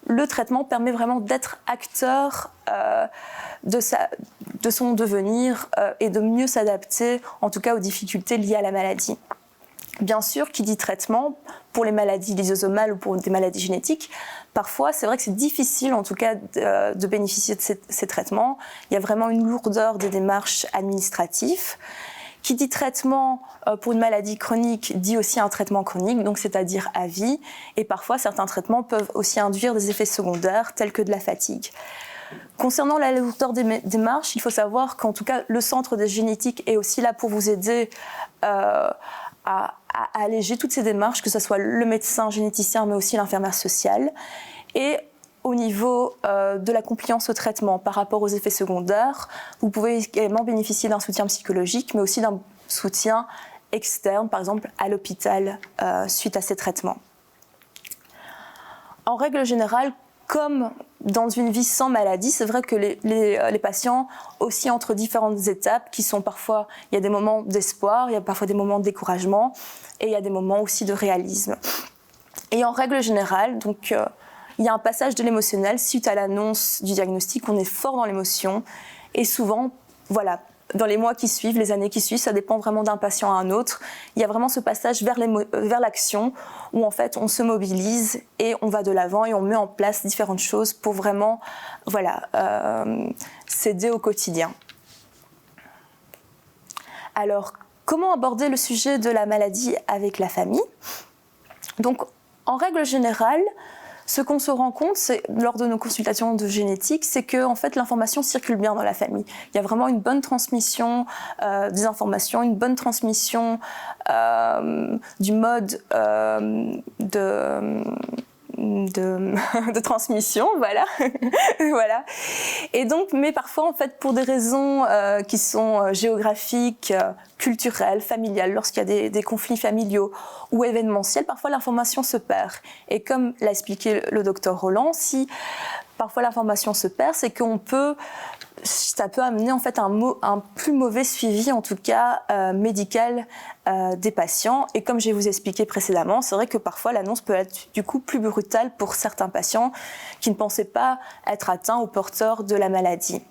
le traitement permet vraiment d'être acteur de son devenir et de mieux s'adapter, en tout cas aux difficultés liées à la maladie. Bien sûr, qui dit traitement, pour les maladies lysosomales ou pour des maladies génétiques, parfois c'est vrai que c'est difficile en tout cas de bénéficier de ces traitements. Il y a vraiment une lourdeur des démarches administratives. Qui dit traitement pour une maladie chronique dit aussi un traitement chronique, donc c'est-à-dire à vie. Et parfois, certains traitements peuvent aussi induire des effets secondaires tels que de la fatigue. Concernant la lourdeur des démarches, il faut savoir qu'en tout cas, le centre de génétique est aussi là pour vous aider à alléger toutes ces démarches, que ce soit le médecin généticien, mais aussi l'infirmière sociale. Et au niveau de la compliance au traitement par rapport aux effets secondaires, vous pouvez également bénéficier d'un soutien psychologique, mais aussi d'un soutien externe, par exemple à l'hôpital, suite à ces traitements. En règle générale, comme dans une vie sans maladie, c'est vrai que les patients oscillent entre différentes étapes qui sont parfois, il y a des moments d'espoir, il y a parfois des moments de découragement et il y a des moments aussi de réalisme. Et en règle générale, donc, il y a un passage de l'émotionnel suite à l'annonce du diagnostic, on est fort dans l'émotion et souvent, voilà, dans les mois qui suivent, les années qui suivent, ça dépend vraiment d'un patient à un autre. Il y a vraiment ce passage vers l'action où en fait on se mobilise et on va de l'avant et on met en place différentes choses pour vraiment s'aider au quotidien. Alors, comment aborder le sujet de la maladie avec la famille ? Donc, En règle générale, ce qu'on se rend compte lors de nos consultations de génétique, c'est que en fait, l'information circule bien dans la famille. Il y a vraiment une bonne transmission des informations, une bonne transmission du mode de transmission, voilà. Voilà. Et donc, mais parfois, en fait, pour des raisons qui sont géographiques, culturelles, familiales, lorsqu'il y a des conflits familiaux ou événementiels, parfois l'information se perd. Et comme l'a expliqué le docteur Roland, si parfois l'information se perd, c'est ça peut amener en fait un plus mauvais suivi, en tout cas médical, des patients. Et comme je vais vous expliquer précédemment, c'est vrai que parfois l'annonce peut être du coup plus brutale pour certains patients qui ne pensaient pas être atteints ou porteurs de la maladie.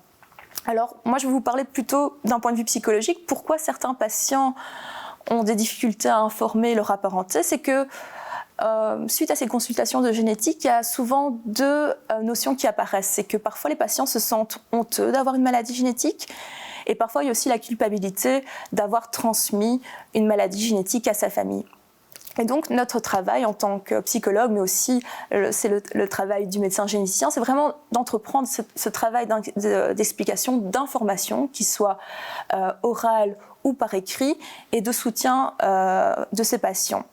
Alors moi je vais vous parler plutôt d'un point de vue psychologique. Pourquoi certains patients ont des difficultés à informer leur apparenté? C'est que suite à ces consultations de génétique, il y a souvent deux notions qui apparaissent. C'est que parfois les patients se sentent honteux d'avoir une maladie génétique et parfois il y a aussi la culpabilité d'avoir transmis une maladie génétique à sa famille. Et donc notre travail en tant que psychologue, mais aussi c'est le travail du médecin généticien, c'est vraiment d'entreprendre ce travail d'explication, d'information, qui soit orale ou par écrit, et de soutien de ces patients.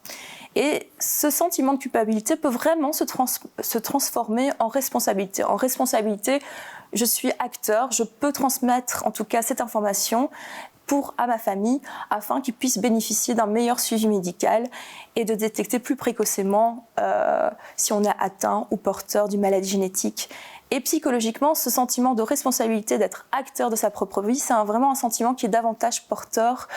Et ce sentiment de culpabilité peut vraiment se transformer en responsabilité. En responsabilité, je suis acteur, je peux transmettre en tout cas cette information à ma famille afin qu'ils puissent bénéficier d'un meilleur suivi médical et de détecter plus précocement si on est atteint ou porteur d'une maladie génétique. Et psychologiquement, ce sentiment de responsabilité d'être acteur de sa propre vie, c'est vraiment un sentiment qui est davantage porteur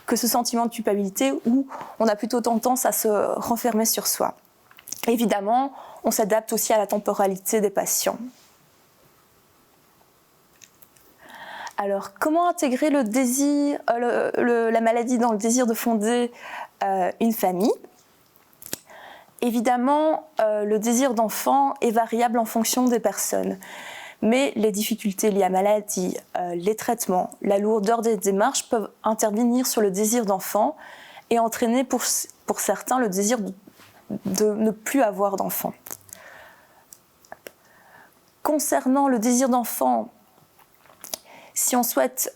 que ce sentiment de culpabilité où on a plutôt tendance à se renfermer sur soi. Évidemment, on s'adapte aussi à la temporalité des patients. Alors, comment intégrer le désir, la maladie dans le désir de fonder une famille ? Évidemment, le désir d'enfant est variable en fonction des personnes. Mais les difficultés liées à la maladie, les traitements, la lourdeur des démarches peuvent intervenir sur le désir d'enfant et entraîner pour certains le désir de ne plus avoir d'enfant. Concernant le désir d'enfant, si on souhaite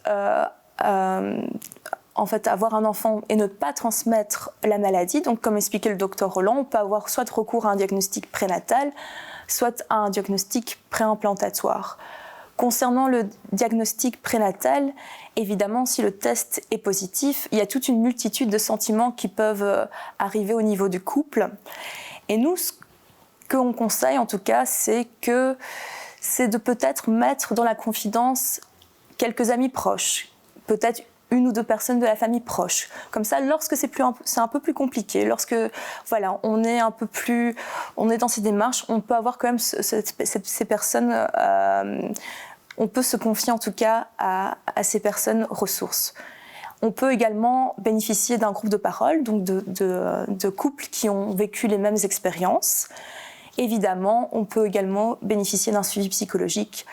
en fait avoir un enfant et ne pas transmettre la maladie, donc comme expliquait le docteur Roland, on peut avoir soit recours à un diagnostic prénatal, soit à un diagnostic préimplantatoire. Concernant le diagnostic prénatal, évidemment, si le test est positif, il y a toute une multitude de sentiments qui peuvent arriver au niveau du couple. Et nous, ce qu'on conseille en tout cas, c'est de peut-être mettre dans la confidence quelques amis proches, peut-être une ou deux personnes de la famille proche. Comme ça, lorsque c'est un peu plus compliqué, lorsque voilà, on est dans ces démarches, on peut avoir quand même ces personnes, on peut se confier en tout cas à ces personnes ressources. On peut également bénéficier d'un groupe de parole, donc de couples qui ont vécu les mêmes expériences. Évidemment, on peut également bénéficier d'un suivi psychologique.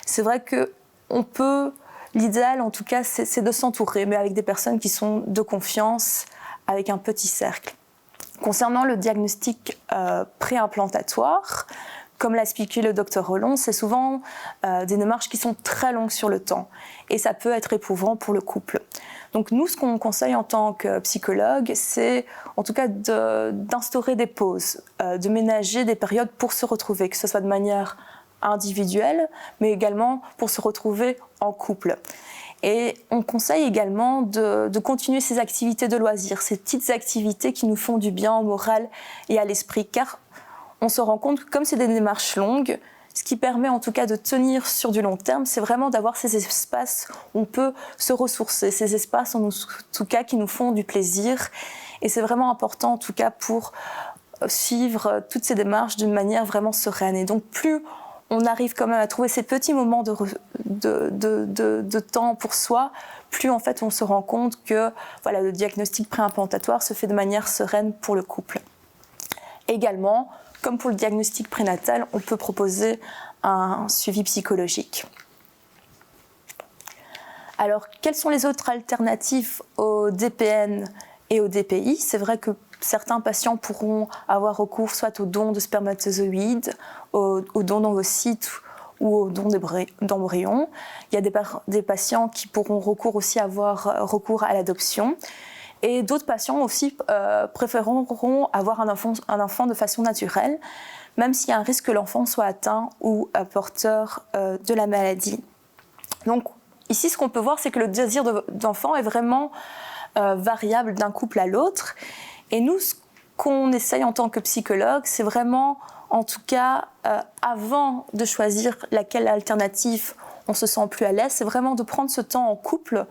C'est vrai que l'idéal, en tout cas, c'est de s'entourer, mais avec des personnes qui sont de confiance, avec un petit cercle. Concernant le diagnostic préimplantatoire, comme l'a expliqué le docteur Roland, c'est souvent des démarches qui sont très longues sur le temps, et ça peut être éprouvant pour le couple. Donc nous, ce qu'on conseille en tant que psychologue, c'est en tout cas d'instaurer des pauses, de ménager des périodes pour se retrouver, que ce soit de manière individuelle, mais également pour se retrouver en couple. Et on conseille également de continuer ces activités de loisirs, ces petites activités qui nous font du bien au moral et à l'esprit, car on se rend compte que comme c'est des démarches longues, ce qui permet en tout cas de tenir sur du long terme, c'est vraiment d'avoir ces espaces où on peut se ressourcer, ces espaces en tout cas qui nous font du plaisir. Et c'est vraiment important en tout cas pour suivre toutes ces démarches d'une manière vraiment sereine. Et donc plus on arrive quand même à trouver ces petits moments de temps pour soi, plus en fait on se rend compte que voilà, le diagnostic préimplantatoire se fait de manière sereine pour le couple. Également, comme pour le diagnostic prénatal, on peut proposer un suivi psychologique. Alors, quelles sont les autres alternatives au DPN et au DPI ? C'est vrai que certains patients pourront avoir recours soit au don de spermatozoïdes, au don d'ovocytes ou au don d'embryons. Il y a des patients qui pourront avoir recours à l'adoption. Et d'autres patients aussi préféreront avoir un enfant de façon naturelle, même s'il y a un risque que l'enfant soit atteint ou porteur de la maladie. Donc ici, ce qu'on peut voir, c'est que le désir d'enfant est vraiment variable d'un couple à l'autre. Et nous, ce qu'on essaye en tant que psychologue, c'est vraiment, en tout cas, avant de choisir laquelle alternative on se sent plus à l'aise, c'est vraiment de prendre ce temps en couple,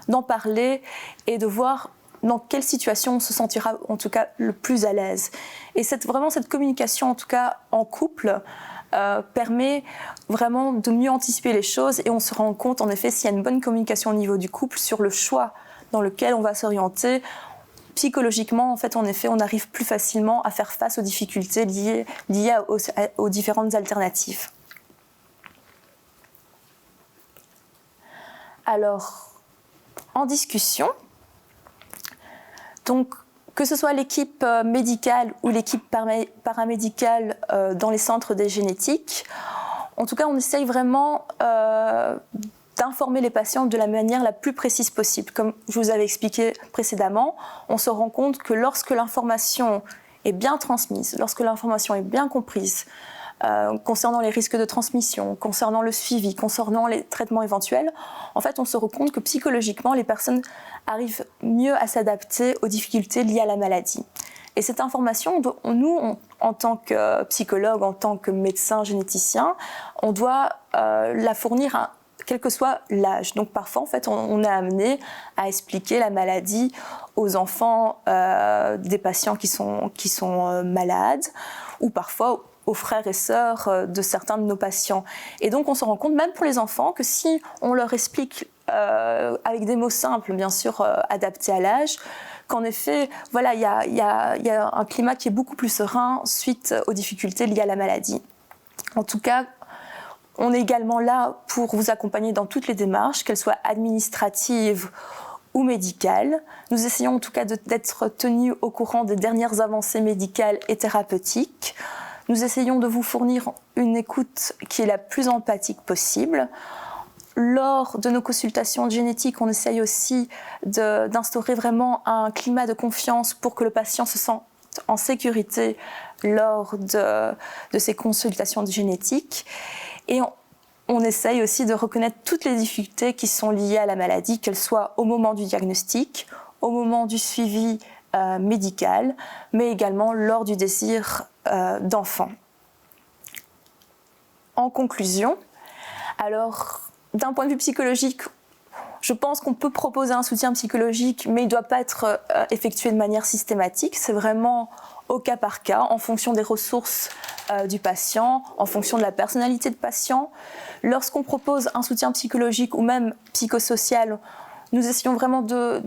d'en parler et de voir dans quelle situation on se sentira en tout cas le plus à l'aise. Et vraiment cette communication, en tout cas en couple, permet vraiment de mieux anticiper les choses et on se rend compte en effet s'il y a une bonne communication au niveau du couple sur le choix dans lequel on va s'orienter. Psychologiquement, en fait, en effet, on arrive plus facilement à faire face aux difficultés liées aux différentes alternatives. Alors, en discussion, donc, que ce soit l'équipe médicale ou l'équipe paramédicale dans les centres des génétiques, en tout cas, on essaye vraiment d'informer les patients de la manière la plus précise possible. Comme je vous avais expliqué précédemment, on se rend compte que lorsque l'information est bien transmise, lorsque l'information est bien comprise, concernant les risques de transmission, concernant le suivi, concernant les traitements éventuels, en fait, on se rend compte que psychologiquement, les personnes arrivent mieux à s'adapter aux difficultés liées à la maladie. Et cette information, nous, en tant que psychologue, en tant que médecin généticien, on doit la fournir quel que soit l'âge. Donc parfois, en fait, on est amené à expliquer la maladie aux enfants des patients qui sont malades, ou parfois aux frères et sœurs de certains de nos patients. Et donc, on se rend compte, même pour les enfants, que si on leur explique avec des mots simples, bien sûr, adaptés à l'âge, qu'en effet, voilà, il y a un climat qui est beaucoup plus serein suite aux difficultés liées à la maladie. En tout cas, on est également là pour vous accompagner dans toutes les démarches, qu'elles soient administratives ou médicales. Nous essayons en tout cas d'être tenus au courant des dernières avancées médicales et thérapeutiques. Nous essayons de vous fournir une écoute qui est la plus empathique possible. Lors de nos consultations génétiques, on essaye aussi d'instaurer vraiment un climat de confiance pour que le patient se sente en sécurité lors de ces consultations génétiques. Et on essaye aussi de reconnaître toutes les difficultés qui sont liées à la maladie, qu'elles soient au moment du diagnostic, au moment du suivi médical, mais également lors du désir d'enfant. En conclusion, alors d'un point de vue psychologique, je pense qu'on peut proposer un soutien psychologique, mais il ne doit pas être effectué de manière systématique. C'est vraiment au cas par cas, en fonction des ressources du patient, en fonction de la personnalité du patient. Lorsqu'on propose un soutien psychologique ou même psychosocial, nous essayons vraiment de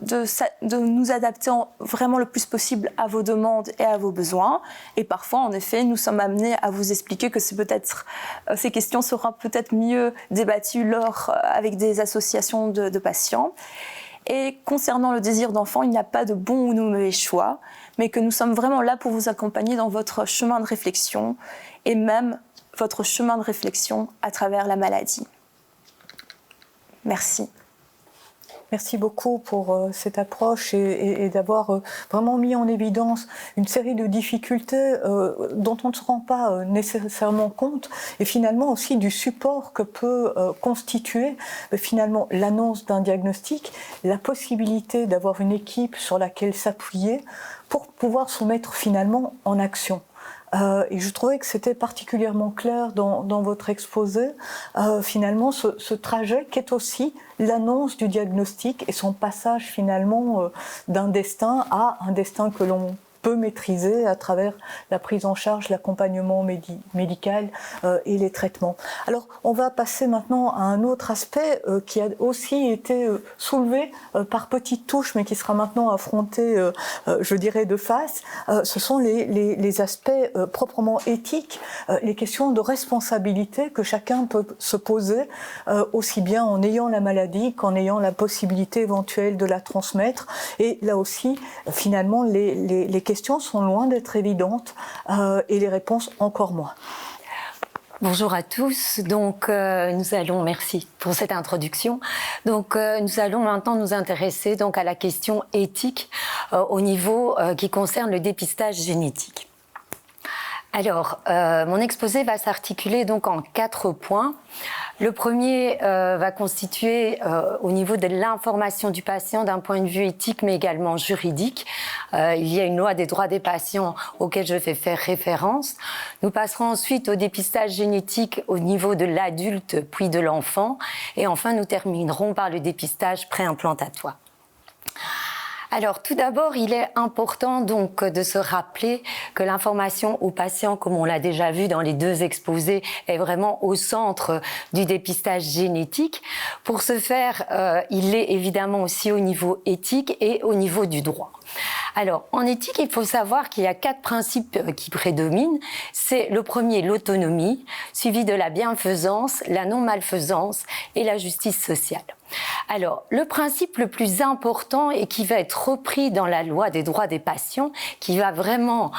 nous adapter vraiment le plus possible à vos demandes et à vos besoins. Et parfois, en effet, nous sommes amenés à vous expliquer que ces questions seront peut-être mieux débattues avec des associations de patients. Et concernant le désir d'enfant, il n'y a pas de bon ou de mauvais choix, mais que nous sommes vraiment là pour vous accompagner dans votre chemin de réflexion et même votre chemin de réflexion à travers la maladie. Merci. Merci beaucoup pour cette approche et d'avoir vraiment mis en évidence une série de difficultés dont on ne se rend pas nécessairement compte et finalement aussi du support que peut constituer finalement l'annonce d'un diagnostic, la possibilité d'avoir une équipe sur laquelle s'appuyer pour pouvoir se mettre finalement en action. Et je trouvais que c'était particulièrement clair dans votre exposé, finalement, ce trajet qui est aussi l'annonce du diagnostic et son passage finalement d'un destin à un destin que l'on peut maîtriser à travers la prise en charge, l'accompagnement médical et les traitements. Alors, on va passer maintenant à un autre aspect qui a aussi été soulevé par petites touches, mais qui sera maintenant affronté, je dirais, de face. Ce sont les aspects proprement éthiques, les questions de responsabilité que chacun peut se poser, aussi bien en ayant la maladie qu'en ayant la possibilité éventuelle de la transmettre. Et là aussi, finalement, les questions questions sont loin d'être évidentes et les réponses encore moins. Bonjour à tous. Donc, merci pour cette introduction. Donc, nous allons maintenant nous intéresser donc à la question éthique au niveau qui concerne le dépistage génétique. Alors, mon exposé va s'articuler donc en 4 points. Le premier va constituer au niveau de l'information du patient d'un point de vue éthique mais également juridique. Il y a une loi des droits des patients auquel je vais faire référence. Nous passerons ensuite au dépistage génétique au niveau de l'adulte puis de l'enfant. Et enfin, nous terminerons par le dépistage préimplantatoire. Alors, tout d'abord, il est important donc de se rappeler que l'information au patient, comme on l'a déjà vu dans les 2 exposés, est vraiment au centre du dépistage génétique. Pour ce faire, il l'est évidemment aussi au niveau éthique et au niveau du droit. Alors, en éthique, il faut savoir qu'il y a 4 principes qui prédominent. C'est le premier, l'autonomie, suivi de la bienfaisance, la non-malfaisance et la justice sociale. Alors, le principe le plus important et qui va être repris dans la loi des droits des patients, qui va vraiment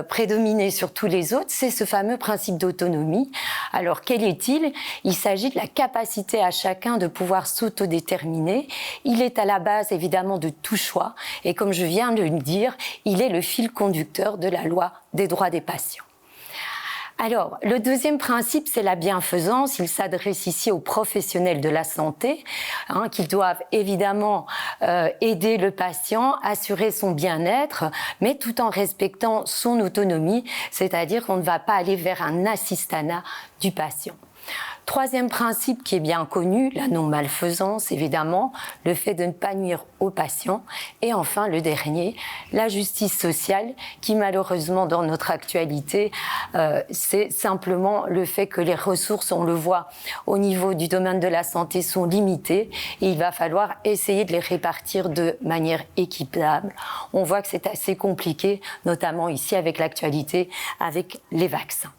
prédominer sur tous les autres, c'est ce fameux principe d'autonomie. Alors, quel est-il? Il s'agit de la capacité à chacun de pouvoir s'autodéterminer. Il est à la base, évidemment, de tout choix. Et comme je viens de le dire, il est le fil conducteur de la loi des droits des patients. Alors, le deuxième principe, c'est la bienfaisance. Il s'adresse ici aux professionnels de la santé, qui doivent évidemment aider le patient, assurer son bien-être, mais tout en respectant son autonomie, c'est-à-dire qu'on ne va pas aller vers un assistanat du patient. Troisième principe qui est bien connu, la non-malfaisance, évidemment, le fait de ne pas nuire aux patients. Et enfin, le dernier, la justice sociale, qui malheureusement, dans notre actualité, c'est simplement le fait que les ressources, on le voit, au niveau du domaine de la santé, sont limitées. Et il va falloir essayer de les répartir de manière équitable. On voit que c'est assez compliqué, notamment ici avec l'actualité, avec les vaccins.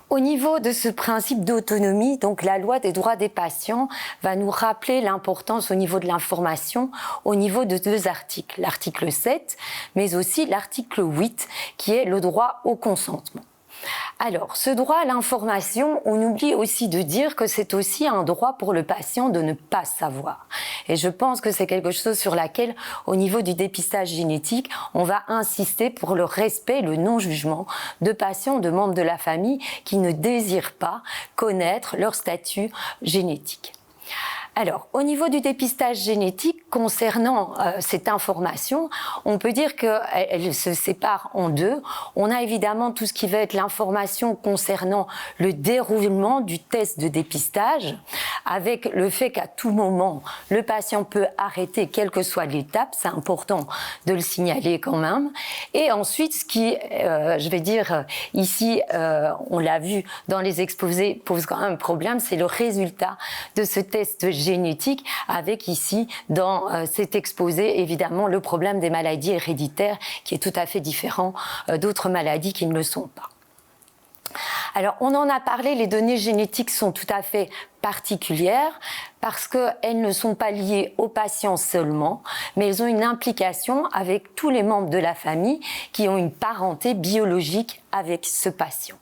Au niveau de ce principe d'autonomie, donc la loi des droits des patients va nous rappeler l'importance au niveau de l'information au niveau de 2 articles. L'article 7, mais aussi l'article 8, qui est le droit au consentement. Alors, ce droit à l'information, on oublie aussi de dire que c'est aussi un droit pour le patient de ne pas savoir. Et je pense que c'est quelque chose sur laquelle, au niveau du dépistage génétique, on va insister pour le respect, le non-jugement de patients, de membres de la famille qui ne désirent pas connaître leur statut génétique. Alors, au niveau du dépistage génétique, concernant cette information, on peut dire qu'elle se sépare en 2. On a évidemment tout ce qui va être l'information concernant le déroulement du test de dépistage, avec le fait qu'à tout moment, le patient peut arrêter, quelle que soit l'étape. C'est important de le signaler quand même. Et ensuite, ce qui, je vais dire ici, on l'a vu dans les exposés, pose quand même un problème, c'est le résultat de ce test génétique, avec ici, dans cet exposé, évidemment, le problème des maladies héréditaires, qui est tout à fait différent d'autres maladies qui ne le sont pas. Alors, on en a parlé, les données génétiques sont tout à fait particulières parce qu'elles ne sont pas liées aux patients seulement, mais elles ont une implication avec tous les membres de la famille qui ont une parenté biologique avec ce patient.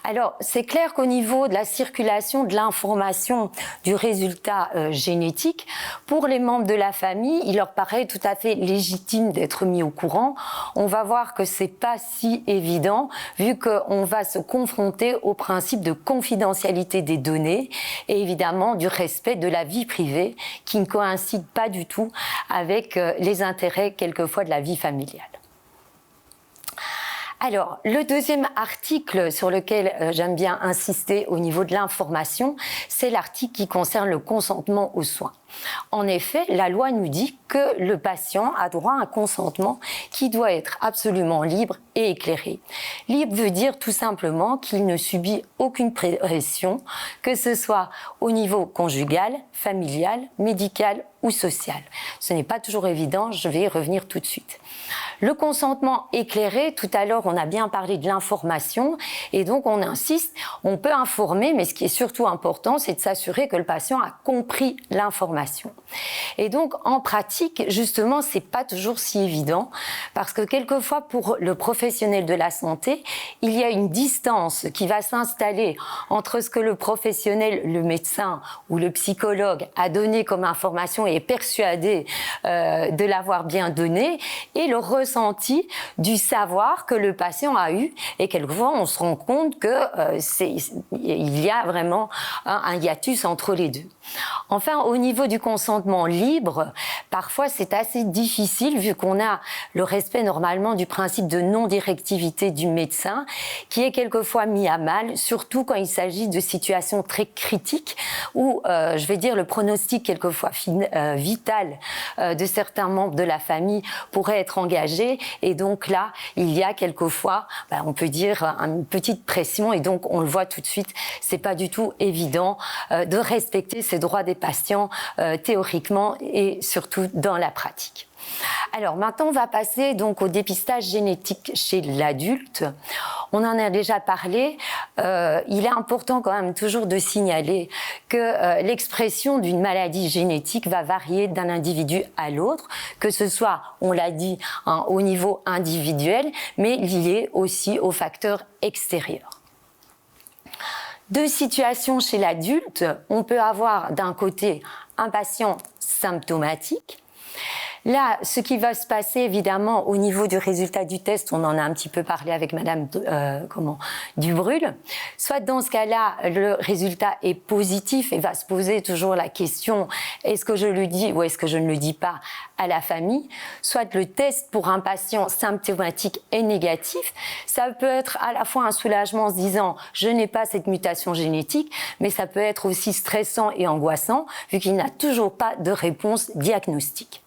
Alors, c'est clair qu'au niveau de la circulation de l'information du résultat génétique, pour les membres de la famille, il leur paraît tout à fait légitime d'être mis au courant. On va voir que c'est pas si évident, vu qu'on va se confronter au principe de confidentialité des données et évidemment du respect de la vie privée, qui ne coïncide pas du tout avec les intérêts quelquefois de la vie familiale. Alors, le deuxième article sur lequel j'aime bien insister au niveau de l'information, c'est l'article qui concerne le consentement aux soins. En effet, la loi nous dit que le patient a droit à un consentement qui doit être absolument libre et éclairé. Libre veut dire tout simplement qu'il ne subit aucune pression, que ce soit au niveau conjugal, familial, médical ou social. Ce n'est pas toujours évident, je vais y revenir tout de suite. Le consentement éclairé, tout à l'heure on a bien parlé de l'information et donc on insiste, on peut informer mais ce qui est surtout important c'est de s'assurer que le patient a compris l'information. Et donc en pratique justement c'est pas toujours si évident parce que quelquefois pour le professionnel de la santé il y a une distance qui va s'installer entre ce que le professionnel, le médecin ou le psychologue a donné comme information et est persuadé de l'avoir bien donné et le ressenti du savoir que le patient a eu et quelquefois on se rend compte que il y a vraiment un hiatus entre les deux. Enfin, au niveau du consentement libre, parfois c'est assez difficile vu qu'on a le respect normalement du principe de non-directivité du médecin qui est quelquefois mis à mal, surtout quand il s'agit de situations très critiques où, je vais dire, le pronostic quelquefois vital de certains membres de la famille pourrait être engagé et donc là, il y a quelquefois, on peut dire, une petite pression et donc on le voit tout de suite, c'est pas du tout évident de respecter ces droits des patients théoriquement et surtout dans la pratique. Alors maintenant, on va passer donc au dépistage génétique chez l'adulte. On en a déjà parlé. Il est important quand même toujours de signaler que l'expression d'une maladie génétique va varier d'un individu à l'autre, que ce soit, on l'a dit, au niveau individuel, mais lié aussi aux facteurs extérieurs. Deux situations chez l'adulte. On peut avoir d'un côté un patient symptomatique. Là, ce qui va se passer évidemment au niveau du résultat du test, on en a un petit peu parlé avec Madame Dubrul, soit dans ce cas-là, le résultat est positif et va se poser toujours la question est-ce que je le dis ou est-ce que je ne le dis pas à la famille, soit le test pour un patient symptomatique est négatif, ça peut être à la fois un soulagement en se disant je n'ai pas cette mutation génétique, mais ça peut être aussi stressant et angoissant vu qu'il n'a toujours pas de réponse diagnostique.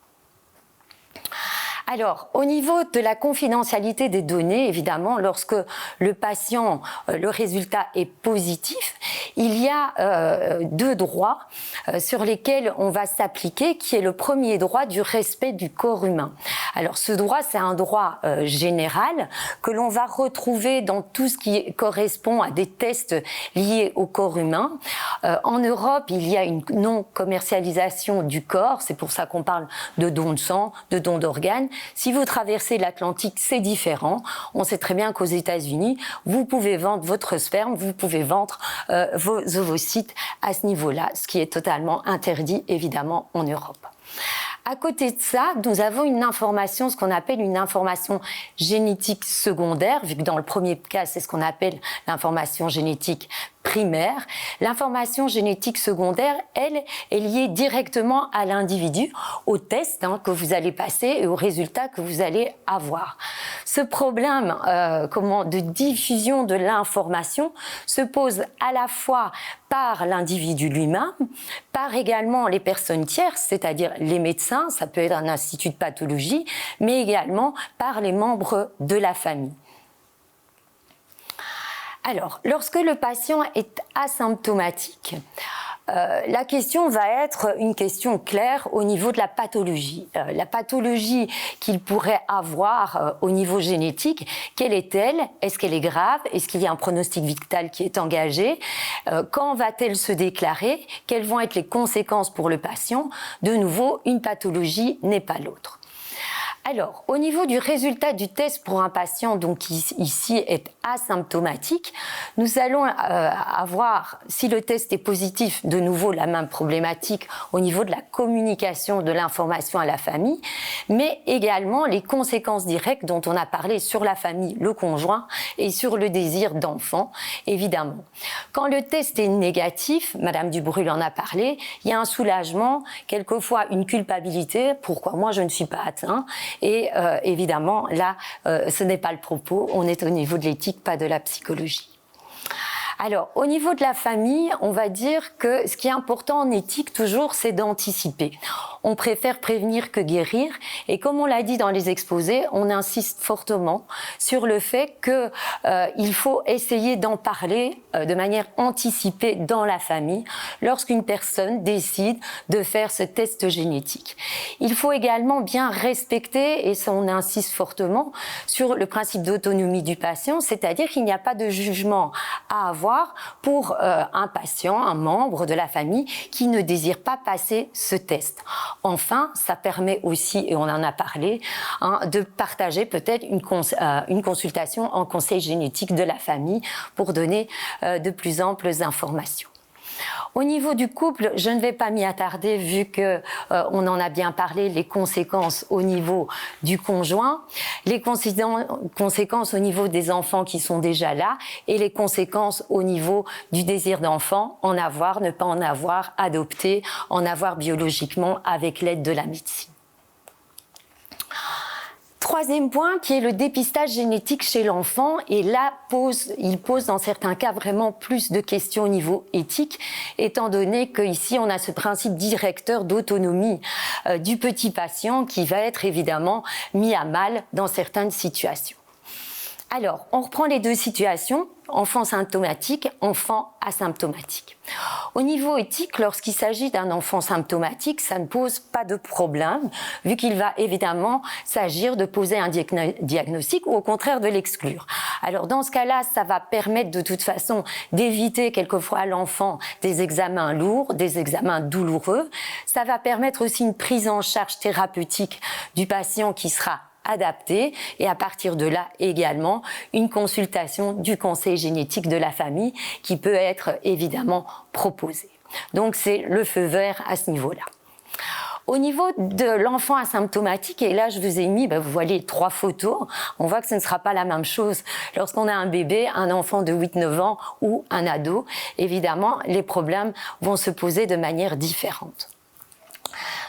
Alors, au niveau de la confidentialité des données, évidemment, lorsque le patient, le résultat est positif, il y a deux droits sur lesquels on va s'appliquer, qui est le premier droit du respect du corps humain. Alors, ce droit, c'est un droit général que l'on va retrouver dans tout ce qui correspond à des tests liés au corps humain. En Europe, il y a une non-commercialisation du corps, c'est pour ça qu'on parle de don de sang, de don d'organes. Si vous traversez l'Atlantique, c'est différent. On sait très bien qu'aux États-Unis, vous pouvez vendre votre sperme, vous pouvez vendre vos ovocytes à ce niveau-là, ce qui est totalement interdit, évidemment, en Europe. À côté de ça, nous avons une information, ce qu'on appelle une information génétique secondaire, vu que dans le premier cas, c'est ce qu'on appelle l'information génétique primaire. L'information génétique secondaire, elle, est liée directement à l'individu, au test que vous allez passer et aux résultats que vous allez avoir. Ce problème de diffusion de l'information se pose à la fois par l'individu lui-même, par également les personnes tierces, c'est-à-dire les médecins, ça peut être un institut de pathologie, mais également par les membres de la famille. Alors, lorsque le patient est asymptomatique, la question va être une question claire au niveau de la pathologie. La pathologie qu'il pourrait avoir au niveau génétique, quelle est-elle? Est-ce qu'elle est grave? Est-ce qu'il y a un pronostic vital qui est engagé? Quand va-t-elle se déclarer? Quelles vont être les conséquences pour le patient? De nouveau, une pathologie n'est pas l'autre. Alors, au niveau du résultat du test pour un patient, donc qui ici est asymptomatique, nous allons avoir, si le test est positif, de nouveau la même problématique au niveau de la communication de l'information à la famille, mais également les conséquences directes dont on a parlé sur la famille, le conjoint et sur le désir d'enfant, évidemment. Quand le test est négatif, Madame Dubrul en a parlé, il y a un soulagement, quelquefois une culpabilité, pourquoi moi je ne suis pas atteint. Et évidemment, là, ce n'est pas le propos, on est au niveau de l'éthique, pas de la psychologie. Alors, au niveau de la famille, on va dire que ce qui est important en éthique, toujours, c'est d'anticiper. on préfère prévenir que guérir. Et comme on l'a dit dans les exposés, on insiste fortement sur le fait qu'il faut essayer d'en parler de manière anticipée dans la famille lorsqu'une personne décide de faire ce test génétique. Il faut également bien respecter, et ça on insiste fortement, sur le principe d'autonomie du patient, c'est-à-dire qu'il n'y a pas de jugement à avoir pour un patient, un membre de la famille qui ne désire pas passer ce test. Enfin, ça permet aussi, et on en a parlé, de partager peut-être une consultation en conseil génétique de la famille pour donner de plus amples informations. Au niveau du couple, je ne vais pas m'y attarder vu que on en a bien parlé, les conséquences au niveau du conjoint, les conséquences au niveau des enfants qui sont déjà là et les conséquences au niveau du désir d'enfant, en avoir, ne pas en avoir, adopter, en avoir biologiquement avec l'aide de la médecine. Troisième point qui est le dépistage génétique chez l'enfant, et là il pose dans certains cas vraiment plus de questions au niveau éthique, étant donné qu'ici on a ce principe directeur d'autonomie du petit patient qui va être évidemment mis à mal dans certaines situations. Alors, on reprend les deux situations, enfant symptomatique, enfant asymptomatique. Au niveau éthique, lorsqu'il s'agit d'un enfant symptomatique, ça ne pose pas de problème, vu qu'il va évidemment s'agir de poser un diagnostic ou au contraire de l'exclure. Alors dans ce cas-là, ça va permettre de toute façon d'éviter quelquefois à l'enfant des examens lourds, des examens douloureux. Ça va permettre aussi une prise en charge thérapeutique du patient qui sera adapté, et à partir de là également une consultation du conseil génétique de la famille qui peut être évidemment proposée. Donc c'est le feu vert à ce niveau-là. Au niveau de l'enfant asymptomatique, et là je vous ai mis, vous voyez 3 photos, on voit que ce ne sera pas la même chose lorsqu'on a un bébé, un enfant de 8-9 ans ou un ado. Évidemment, les problèmes vont se poser de manière différente.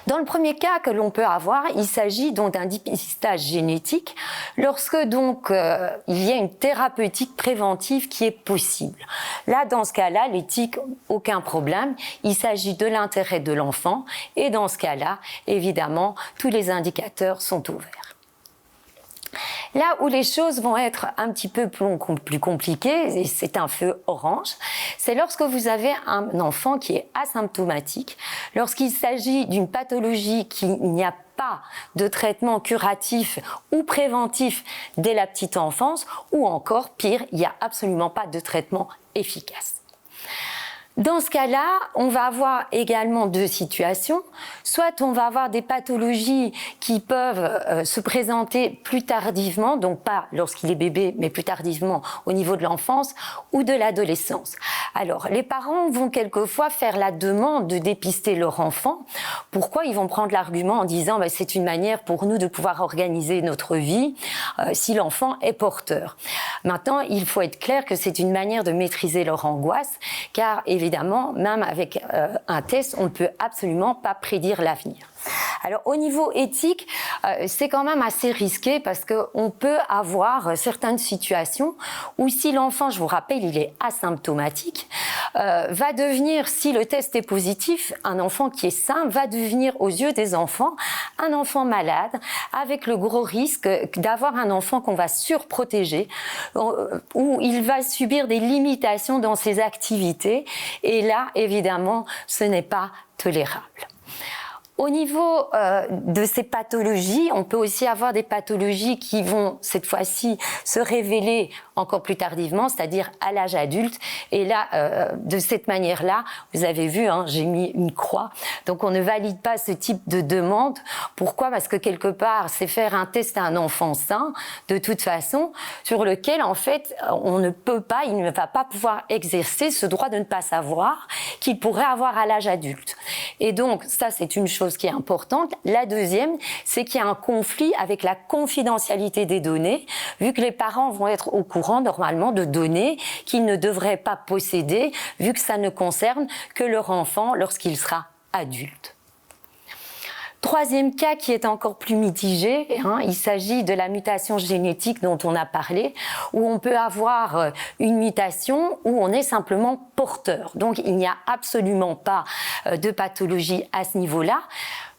Dans le premier cas que l'on peut avoir, il s'agit donc d'un dépistage génétique lorsque donc il y a une thérapeutique préventive qui est possible. Là, dans ce cas-là, l'éthique, aucun problème. Il s'agit de l'intérêt de l'enfant et dans ce cas-là, évidemment, tous les indicateurs sont ouverts. Là où les choses vont être un petit peu plus compliquées, et c'est un feu orange, c'est lorsque vous avez un enfant qui est asymptomatique, lorsqu'il s'agit d'une pathologie qu'il n'y a pas de traitement curatif ou préventif dès la petite enfance, ou encore, pire, il n'y a absolument pas de traitement efficace. Dans ce cas-là, on va avoir également 2 situations. Soit on va avoir des pathologies qui peuvent se présenter plus tardivement, donc pas lorsqu'il est bébé, mais plus tardivement au niveau de l'enfance ou de l'adolescence. Alors, les parents vont quelquefois faire la demande de dépister leur enfant. Pourquoi? Ils vont prendre l'argument en disant c'est une manière pour nous de pouvoir organiser notre vie si l'enfant est porteur. Maintenant, il faut être clair que c'est une manière de maîtriser leur angoisse, car évidemment, même avec un test, on ne peut absolument pas prédire l'avenir. Alors au niveau éthique, c'est quand même assez risqué parce qu'on peut avoir certaines situations où si l'enfant, je vous rappelle, il est asymptomatique, va devenir, si le test est positif, un enfant qui est sain va devenir aux yeux des enfants un enfant malade avec le gros risque d'avoir un enfant qu'on va surprotéger, où il va subir des limitations dans ses activités et là, évidemment, ce n'est pas tolérable. Au niveau de ces pathologies, on peut aussi avoir des pathologies qui vont cette fois-ci se révéler encore plus tardivement, c'est-à-dire à l'âge adulte. Et là, de cette manière-là, vous avez vu, j'ai mis une croix. Donc on ne valide pas ce type de demande. Pourquoi? Parce que quelque part, c'est faire un test à un enfant sain, de toute façon, sur lequel en fait, on ne peut pas, il ne va pas pouvoir exercer ce droit de ne pas savoir qu'il pourrait avoir à l'âge adulte. Et donc, ça, c'est une chose qui est importante. La deuxième, c'est qu'il y a un conflit avec la confidentialité des données, vu que les parents vont être au courant normalement de données qu'ils ne devraient pas posséder, vu que ça ne concerne que leur enfant lorsqu'il sera adulte. Troisième cas qui est encore plus mitigé, il s'agit de la mutation génétique dont on a parlé, où on peut avoir une mutation où on est simplement porteur. Donc il n'y a absolument pas de pathologie à ce niveau-là.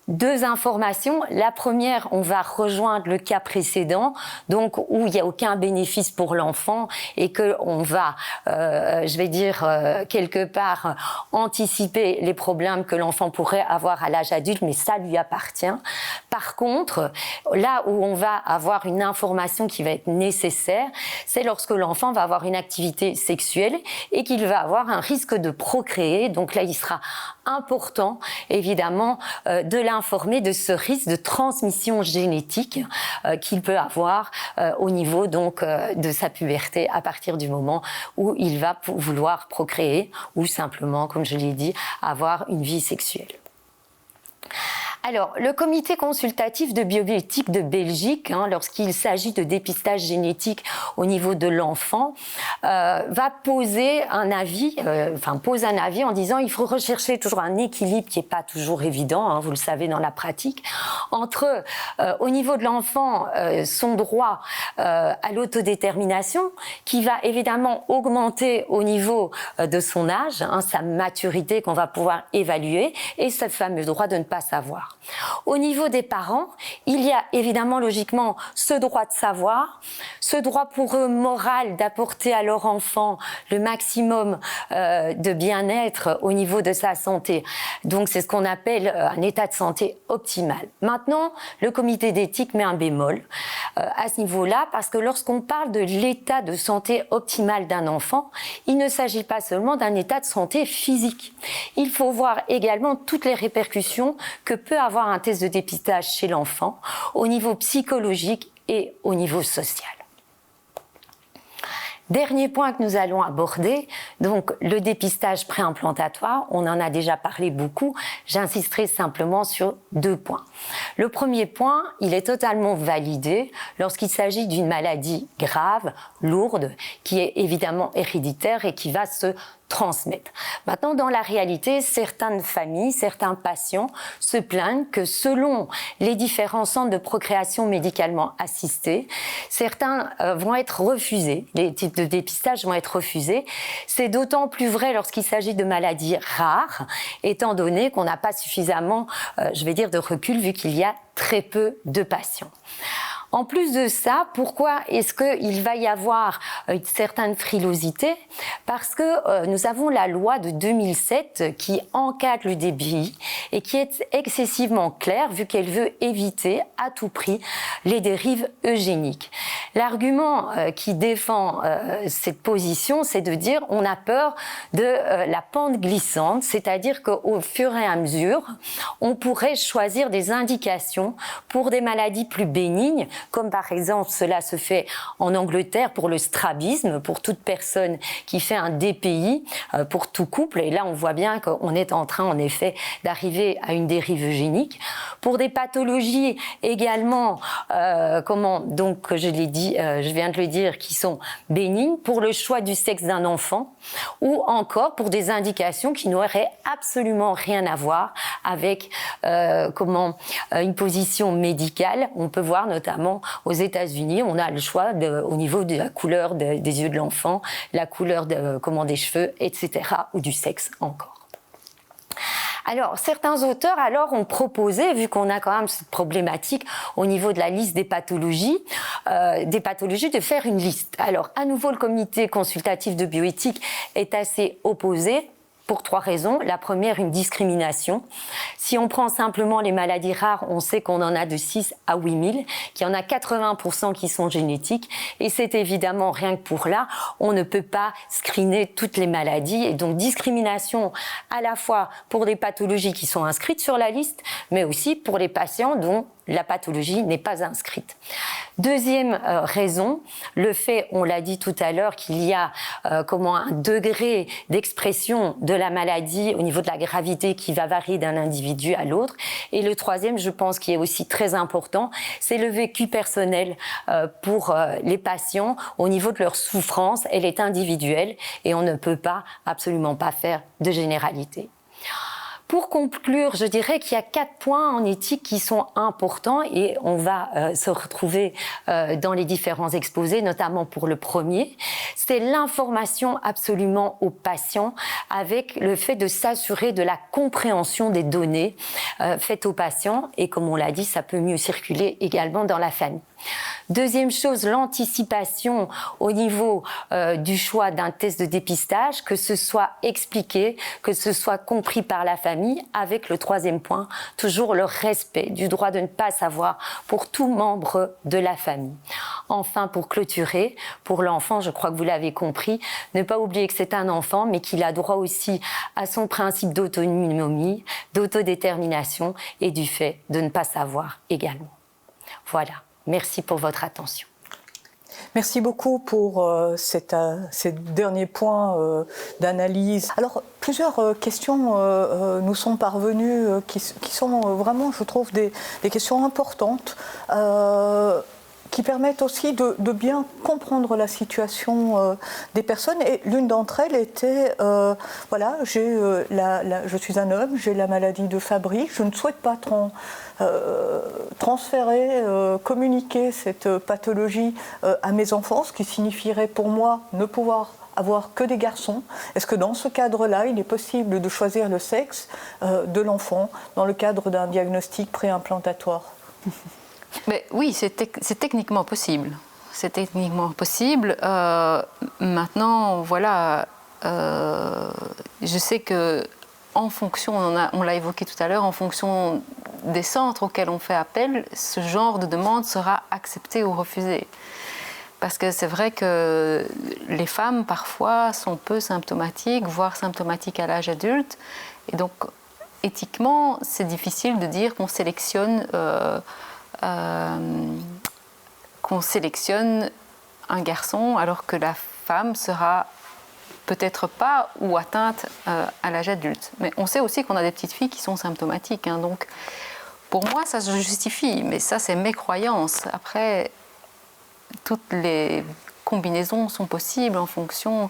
2 informations. La première, on va rejoindre le cas précédent, donc où il n'y a aucun bénéfice pour l'enfant et que on va, je vais dire quelque part, anticiper les problèmes que l'enfant pourrait avoir à l'âge adulte, mais ça lui appartient. Par contre, là où on va avoir une information qui va être nécessaire, c'est lorsque l'enfant va avoir une activité sexuelle et qu'il va avoir un risque de procréer. Donc là, il sera important, évidemment, de l'informer de ce risque de transmission génétique qu'il peut avoir au niveau donc de sa puberté à partir du moment où il va vouloir procréer ou simplement, comme je l'ai dit, avoir une vie sexuelle. Alors, le comité consultatif de bioéthique de Belgique, lorsqu'il s'agit de dépistage génétique au niveau de l'enfant, va poser un avis, pose un avis en disant il faut rechercher toujours un équilibre qui n'est pas toujours évident, vous le savez dans la pratique, entre au niveau de l'enfant son droit à l'autodétermination, qui va évidemment augmenter au niveau de son âge, sa maturité qu'on va pouvoir évaluer, et ce fameux droit de ne pas savoir. Au niveau des parents, il y a évidemment logiquement ce droit de savoir, ce droit pour eux moral d'apporter à leur enfant le maximum de bien-être au niveau de sa santé. Donc c'est ce qu'on appelle un état de santé optimal. Maintenant, le comité d'éthique met un bémol à ce niveau-là, parce que lorsqu'on parle de l'état de santé optimal d'un enfant, il ne s'agit pas seulement d'un état de santé physique. Il faut voir également toutes les répercussions que peut avoir un test de dépistage chez l'enfant au niveau psychologique et au niveau social. Dernier point que nous allons aborder, donc le dépistage préimplantatoire, on en a déjà parlé beaucoup, j'insisterai simplement sur 2 points. Le premier point, il est totalement validé lorsqu'il s'agit d'une maladie grave, lourde, qui est évidemment héréditaire et qui va se transmettre. Maintenant, dans la réalité, certaines familles, certains patients se plaignent que selon les différents centres de procréation médicalement assistés, certains vont être refusés, les types de dépistage vont être refusés. C'est d'autant plus vrai lorsqu'il s'agit de maladies rares, étant donné qu'on n'a pas suffisamment, je vais dire, de recul, vu qu'il y a très peu de patients. En plus de ça, pourquoi est-ce qu'il va y avoir une certaine frilosité? Parce que nous avons la loi de 2007 qui encadre le DBI et qui est excessivement claire vu qu'elle veut éviter à tout prix les dérives eugéniques. L'argument qui défend cette position, c'est de dire on a peur de la pente glissante, c'est-à-dire qu'au fur et à mesure, on pourrait choisir des indications pour des maladies plus bénignes, comme par exemple cela se fait en Angleterre pour le strabisme, pour toute personne qui fait un DPI, pour tout couple, et là on voit bien qu'on est en train en effet d'arriver à une dérive eugénique. Pour des pathologies également, donc je l'ai dit, je viens de le dire, qui sont bénignes, pour le choix du sexe d'un enfant, ou encore pour des indications qui n'auraient absolument rien à voir avec une position médicale. On peut voir notamment aux États-Unis, on a le choix au niveau de la couleur des yeux de l'enfant, la couleur des cheveux, etc., ou du sexe encore. Alors, certains auteurs ont proposé, vu qu'on a quand même cette problématique au niveau de la liste des pathologies, de faire une liste. Alors, à nouveau, le comité consultatif de bioéthique est assez opposé. Pour 3 raisons. La première, une discrimination. Si on prend simplement les maladies rares, on sait qu'on en a de 6 à 8 000, qu'il y en a 80% qui sont génétiques, et c'est évidemment rien que pour là, on ne peut pas screener toutes les maladies, et donc discrimination à la fois pour des pathologies qui sont inscrites sur la liste, mais aussi pour les patients dont la pathologie n'est pas inscrite. Deuxième raison, le fait, on l'a dit tout à l'heure, qu'il y a un degré d'expression de la maladie au niveau de la gravité qui va varier d'un individu à l'autre. Et le troisième, je pense, qui est aussi très important, c'est le vécu personnel pour les patients au niveau de leur souffrance. Elle est individuelle et on ne peut pas, absolument pas faire de généralité. Pour conclure, je dirais qu'il y a 4 points en éthique qui sont importants et on va se retrouver dans les différents exposés, notamment pour le premier. c'est l'information absolument au patient avec le fait de s'assurer de la compréhension des données faites au patient et comme on l'a dit, ça peut mieux circuler également dans la famille. Deuxième chose, l'anticipation au niveau du choix d'un test de dépistage, que ce soit expliqué, que ce soit compris par la famille, avec le troisième point, toujours le respect du droit de ne pas savoir pour tout membre de la famille. Enfin, pour clôturer, pour l'enfant, je crois que vous l'avez compris, ne pas oublier que c'est un enfant, mais qu'il a droit aussi à son principe d'autonomie, d'autodétermination et du fait de ne pas savoir également. Voilà. Merci pour votre attention. Merci beaucoup pour ces derniers points d'analyse. Alors, plusieurs questions nous sont parvenues qui sont vraiment, je trouve, des questions importantes qui permettent aussi de bien comprendre la situation des personnes. Et l'une d'entre elles était, voilà, je suis un homme, j'ai la maladie de Fabry, je ne souhaite pas transférer, communiquer cette pathologie à mes enfants, ce qui signifierait pour moi ne pouvoir avoir que des garçons. Est-ce que dans ce cadre-là, il est possible de choisir le sexe de l'enfant dans le cadre d'un diagnostic préimplantatoire ? Mais oui, c'est techniquement possible. C'est techniquement possible. Maintenant, voilà, je sais que en fonction, on l'a évoqué tout à l'heure, en fonction des centres auxquels on fait appel, ce genre de demande sera accepté ou refusé. Parce que c'est vrai que les femmes, parfois, sont peu symptomatiques, voire symptomatiques à l'âge adulte. Et donc, éthiquement, c'est difficile de dire qu'on sélectionne un garçon alors que la femme sera peut-être pas ou atteinte à l'âge adulte. Mais on sait aussi qu'on a des petites filles qui sont symptomatiques. Hein, donc pour moi, ça se justifie, mais ça, c'est mes croyances. Après, toutes les combinaisons sont possibles en fonction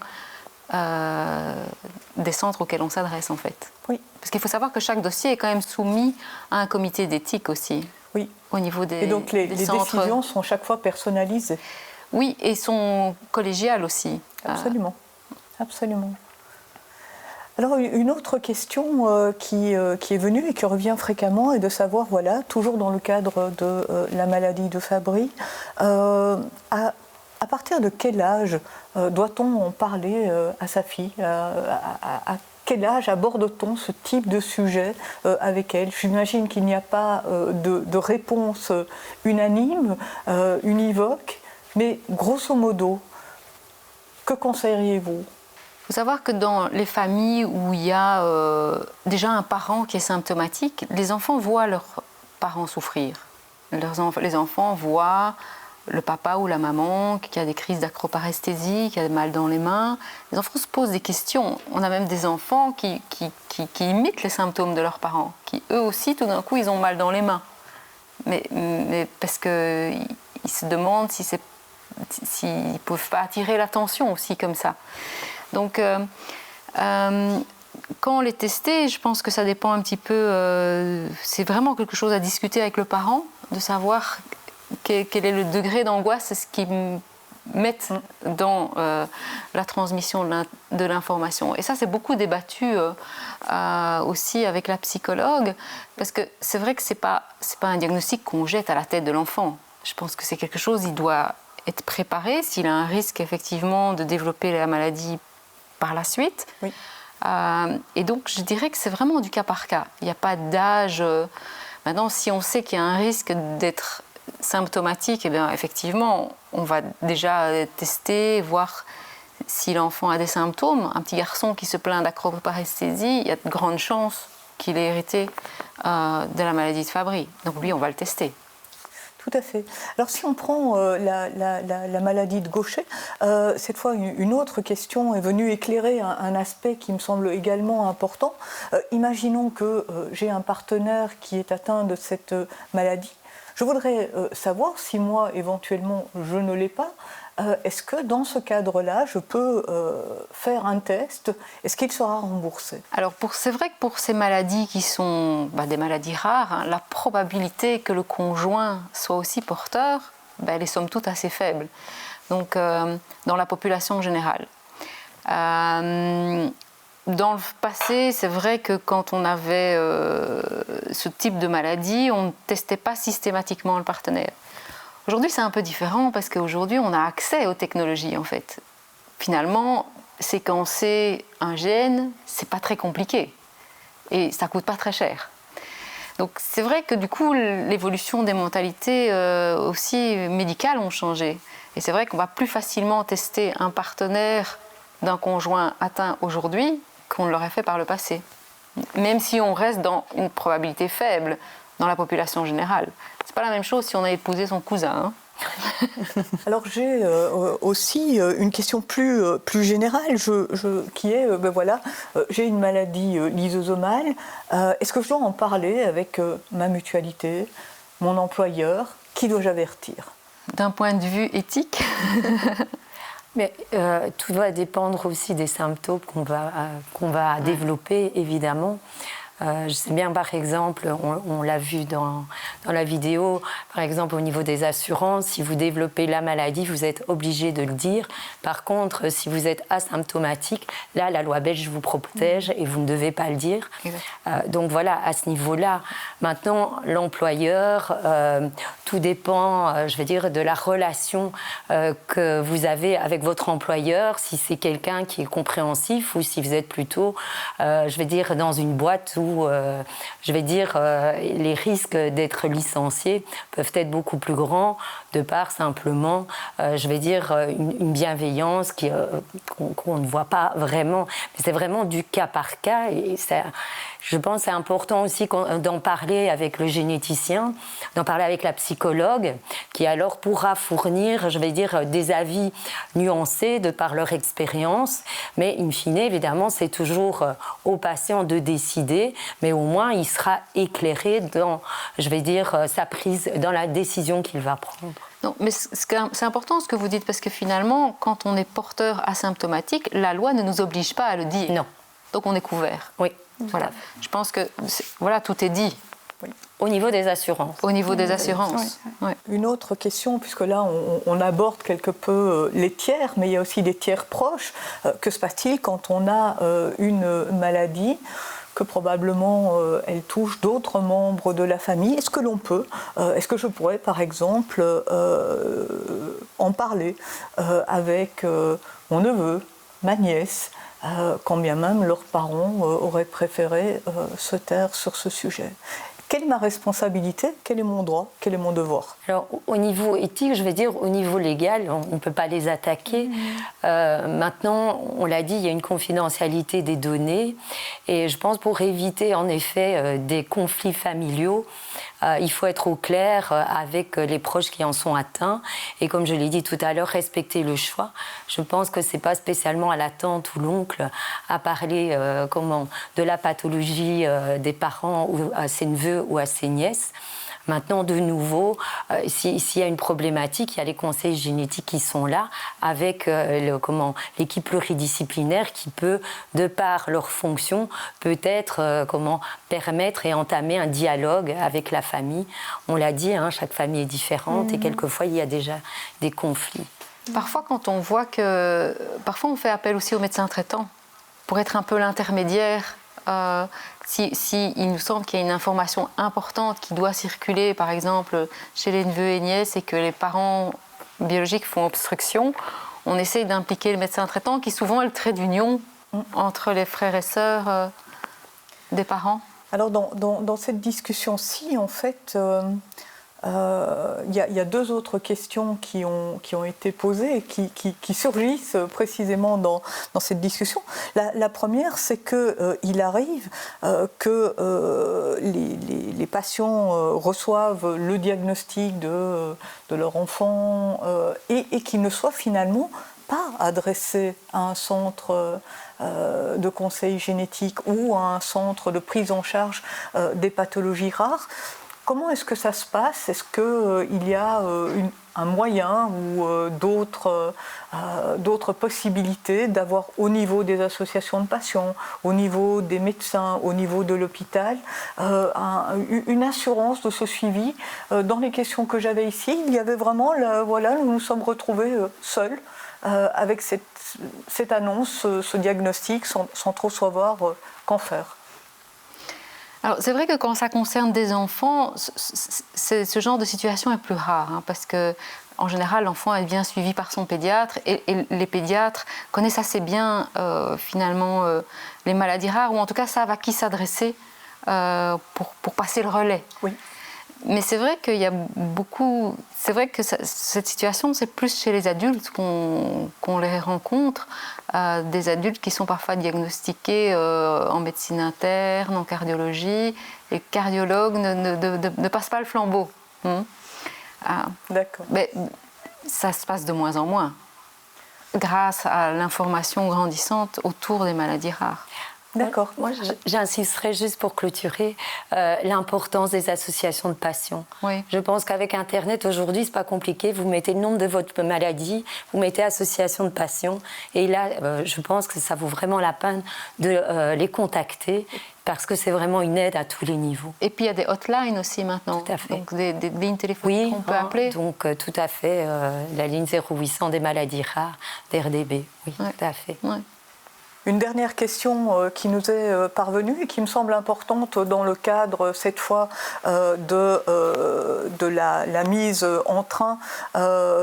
des centres auxquels on s'adresse, en fait. Oui. Parce qu'il faut savoir que chaque dossier est quand même soumis à un comité d'éthique aussi. Oui. Au niveau des, et donc les centres. Décisions sont chaque fois personnalisées. Oui, et sont collégiales aussi. Absolument. Absolument. Alors une autre question qui est venue et qui revient fréquemment est de savoir, voilà, toujours dans le cadre de la maladie de Fabry, à partir de quel âge doit-on en parler à sa fille à quel âge aborde-t-on ce type de sujet avec elle ? J'imagine qu'il n'y a pas de réponse unanime, univoque, mais grosso modo, que conseilleriez-vous ? Il faut savoir que dans les familles où il y a déjà un parent qui est symptomatique, les enfants voient leurs parents souffrir. Les enfants voient le papa ou la maman qui a des crises d'acroparesthésie, qui a mal dans les mains. Les enfants se posent des questions. On a même des enfants qui imitent les symptômes de leurs parents, qui eux aussi, tout d'un coup, ils ont mal dans les mains. Mais parce qu'ils se demandent s'ils ne peuvent pas attirer l'attention aussi comme ça. Donc, quand on les testait, je pense que ça dépend un petit peu... c'est vraiment quelque chose à discuter avec le parent, de savoir quel est le degré d'angoisse, c'est ce qu'ils mettent dans la transmission de l'information. Et ça, c'est beaucoup débattu aussi avec la psychologue, parce que c'est vrai que c'est pas un diagnostic qu'on jette à la tête de l'enfant. Je pense que c'est quelque chose, il doit être préparé s'il a un risque effectivement de développer la maladie par la suite. Oui. Et donc, je dirais que c'est vraiment du cas par cas. Il n'y a pas d'âge. Maintenant, si on sait qu'il y a un risque d'être symptomatique, eh bien, effectivement, on va déjà tester, voir si l'enfant a des symptômes. Un petit garçon qui se plaint d'acroparesthésie, il y a de grandes chances qu'il ait hérité de la maladie de Fabry. Donc lui, on va le tester. Tout à fait. Alors si on prend la maladie de Gaucher, cette fois une autre question est venue éclairer un aspect qui me semble également important. Imaginons que j'ai un partenaire qui est atteint de cette maladie. Je voudrais savoir si moi, éventuellement, je ne l'ai pas. Est-ce que dans ce cadre-là, je peux faire un test ? Est-ce qu'il sera remboursé ? Alors, c'est vrai que pour ces maladies qui sont des maladies rares, hein, la probabilité que le conjoint soit aussi porteur, elle est somme toute assez faible. donc dans la population générale. Dans le passé, c'est vrai que quand on avait ce type de maladie, on ne testait pas systématiquement le partenaire. Aujourd'hui, c'est un peu différent parce qu'aujourd'hui, on a accès aux technologies, en fait. Finalement, séquencer un gène, c'est pas très compliqué et ça coûte pas très cher. Donc, c'est vrai que du coup, l'évolution des mentalités aussi médicales ont changé. Et c'est vrai qu'on va plus facilement tester un partenaire d'un conjoint atteint aujourd'hui qu'on l'aurait fait par le passé. Même si on reste dans une probabilité faible dans la population générale. C'est pas la même chose si on a épousé son cousin. Alors j'ai aussi une question plus générale, qui est, j'ai une maladie lysosomale, est-ce que je dois en parler avec ma mutualité, mon employeur, qui dois-je avertir? D'un point de vue éthique Mais tout va dépendre aussi des symptômes qu'on va développer, évidemment. Je sais bien, par exemple, on l'a vu dans la vidéo, par exemple, au niveau des assurances, si vous développez la maladie, vous êtes obligé de le dire. Par contre, si vous êtes asymptomatique, là, la loi belge vous protège et vous ne devez pas le dire. Donc voilà, à ce niveau-là. Maintenant, l'employeur, tout dépend, je vais dire, de la relation que vous avez avec votre employeur, si c'est quelqu'un qui est compréhensif ou si vous êtes plutôt, je vais dire, dans une boîte où je vais dire, les risques d'être licencié peuvent être beaucoup plus grands de par simplement, je vais dire, une bienveillance qu'on ne voit pas vraiment. Mais c'est vraiment du cas par cas et ça, je pense que c'est important aussi d'en parler avec le généticien, d'en parler avec la psychologue, qui alors pourra fournir, je vais dire, des avis nuancés de par leur expérience. Mais in fine, évidemment, c'est toujours au patient de décider, mais au moins il sera éclairé dans, je vais dire, sa prise, dans la décision qu'il va prendre. Non, mais c'est important ce que vous dites, parce que finalement, quand on est porteur asymptomatique, la loi ne nous oblige pas à le dire. Non. Donc on est couvert. Oui. Voilà. Je pense que voilà, tout est dit. Oui. Au niveau des assurances. Au niveau des assurances. Oui. Ouais. Une autre question, puisque là on aborde quelque peu les tiers, mais il y a aussi des tiers proches. Que se passe-t-il quand on a une maladie que probablement elle touche d'autres membres de la famille? Est-ce que l'on peut, est-ce que je pourrais par exemple en parler avec mon neveu, ma nièce, quand bien même leurs parents auraient préféré se taire sur ce sujet? Quelle est ma responsabilité? Quel est mon droit? Quel est mon devoir? Alors, au niveau éthique, je vais dire, au niveau légal, on ne peut pas les attaquer. Maintenant, on l'a dit, il y a une confidentialité des données. Et je pense pour éviter, en effet, des conflits familiaux, il faut être au clair avec les proches qui en sont atteints. Et comme je l'ai dit tout à l'heure, respecter le choix. Je pense que ce n'est pas spécialement à la tante ou l'oncle à parler de la pathologie des parents ou à ses neveux ou à ses nièces. Maintenant, de nouveau, s'il y a une problématique, il y a les conseils génétiques qui sont là, avec l'équipe pluridisciplinaire qui peut, de par leur fonction, peut-être permettre et entamer un dialogue avec la famille. On l'a dit, chaque famille est différente et quelquefois, il y a déjà des conflits. Parfois, quand on voit que... Parfois, on fait appel aussi au médecin traitant pour être un peu l'intermédiaire. Si il nous semble qu'il y a une information importante qui doit circuler, par exemple, chez les neveux et nièces, et que les parents biologiques font obstruction, on essaye d'impliquer le médecin traitant, qui souvent est le trait d'union entre les frères et sœurs des parents. Alors, dans cette discussion-ci, en fait, il y a deux autres questions qui ont été posées et qui surgissent précisément dans cette discussion. La première, c'est qu'il arrive que les patients reçoivent le diagnostic de leur enfant et qu'ils ne soient finalement pas adressés à un centre de conseil génétique ou à un centre de prise en charge des pathologies rares. Comment est-ce que ça se passe? Est-ce qu'il y a un moyen ou d'autres possibilités d'avoir au niveau des associations de patients, au niveau des médecins, au niveau de l'hôpital, une assurance de ce suivi? Dans les questions que j'avais ici, il y avait vraiment, nous nous sommes retrouvés seuls avec cette annonce, ce diagnostic, sans trop savoir qu'en faire. Alors, c'est vrai que quand ça concerne des enfants, ce genre de situation est plus rare, hein, parce que en général, l'enfant est bien suivi par son pédiatre et les pédiatres connaissent assez bien finalement les maladies rares, ou en tout cas savent à qui s'adresser pour passer le relais. Oui. Mais c'est vrai qu'il y a beaucoup. C'est vrai que cette situation, c'est plus chez les adultes qu'on les rencontre, des adultes qui sont parfois diagnostiqués en médecine interne, en cardiologie. Les cardiologues ne passent pas le flambeau. D'accord. Mais ça se passe de moins en moins, grâce à l'information grandissante autour des maladies rares. D'accord. Moi, j'insisterai juste pour clôturer l'importance des associations de patients. Oui. Je pense qu'avec Internet, aujourd'hui, c'est pas compliqué. Vous mettez le nom de votre maladie, vous mettez association de patients. Et là, je pense que ça vaut vraiment la peine de les contacter parce que c'est vraiment une aide à tous les niveaux. Et puis il y a des hotlines aussi maintenant. Tout à fait. Donc des lignes téléphoniques qu'on peut appeler. Donc tout à fait. La ligne 0800 des maladies rares, d'RDB. Oui, Ouais. tout à fait. Ouais. Une dernière question qui nous est parvenue et qui me semble importante dans le cadre, cette fois, de la mise en train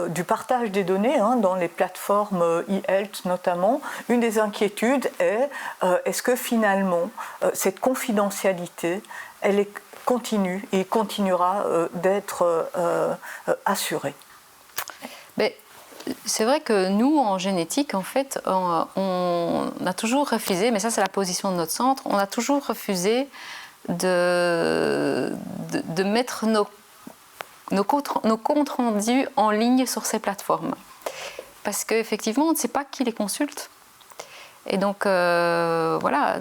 du partage des données dans les plateformes e-health notamment. Une des inquiétudes est-ce que finalement, cette confidentialité, elle est continue et continuera d'être assurée? Mais c'est vrai que nous, en génétique, en fait, on a toujours refusé, mais ça c'est la position de notre centre, on a toujours refusé de mettre nos comptes rendus en ligne sur ces plateformes. Parce qu'effectivement, on ne sait pas qui les consulte. Et donc, voilà,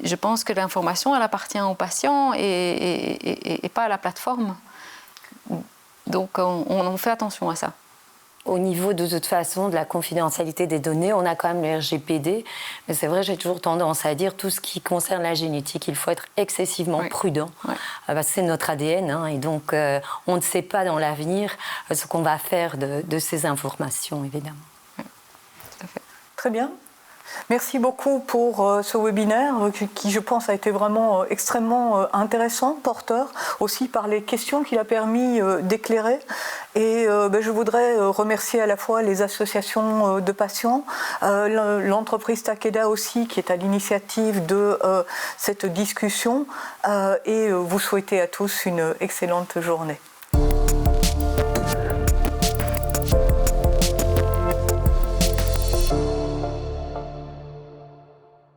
je pense que l'information, elle appartient aux patients et pas à la plateforme. Donc, on fait attention à ça. Au niveau de toute façon de la confidentialité des données, on a quand même le RGPD, mais c'est vrai, j'ai toujours tendance à dire tout ce qui concerne la génétique, il faut être excessivement prudent. Oui. Parce que c'est notre ADN, et donc on ne sait pas dans l'avenir ce qu'on va faire de ces informations, évidemment. Oui, tout à fait. Très bien. Merci beaucoup pour ce webinaire qui, je pense, a été vraiment extrêmement intéressant, porteur, aussi par les questions qu'il a permis d'éclairer. Et je voudrais remercier à la fois les associations de patients, l'entreprise Takeda aussi, qui est à l'initiative de cette discussion, et vous souhaiter à tous une excellente journée.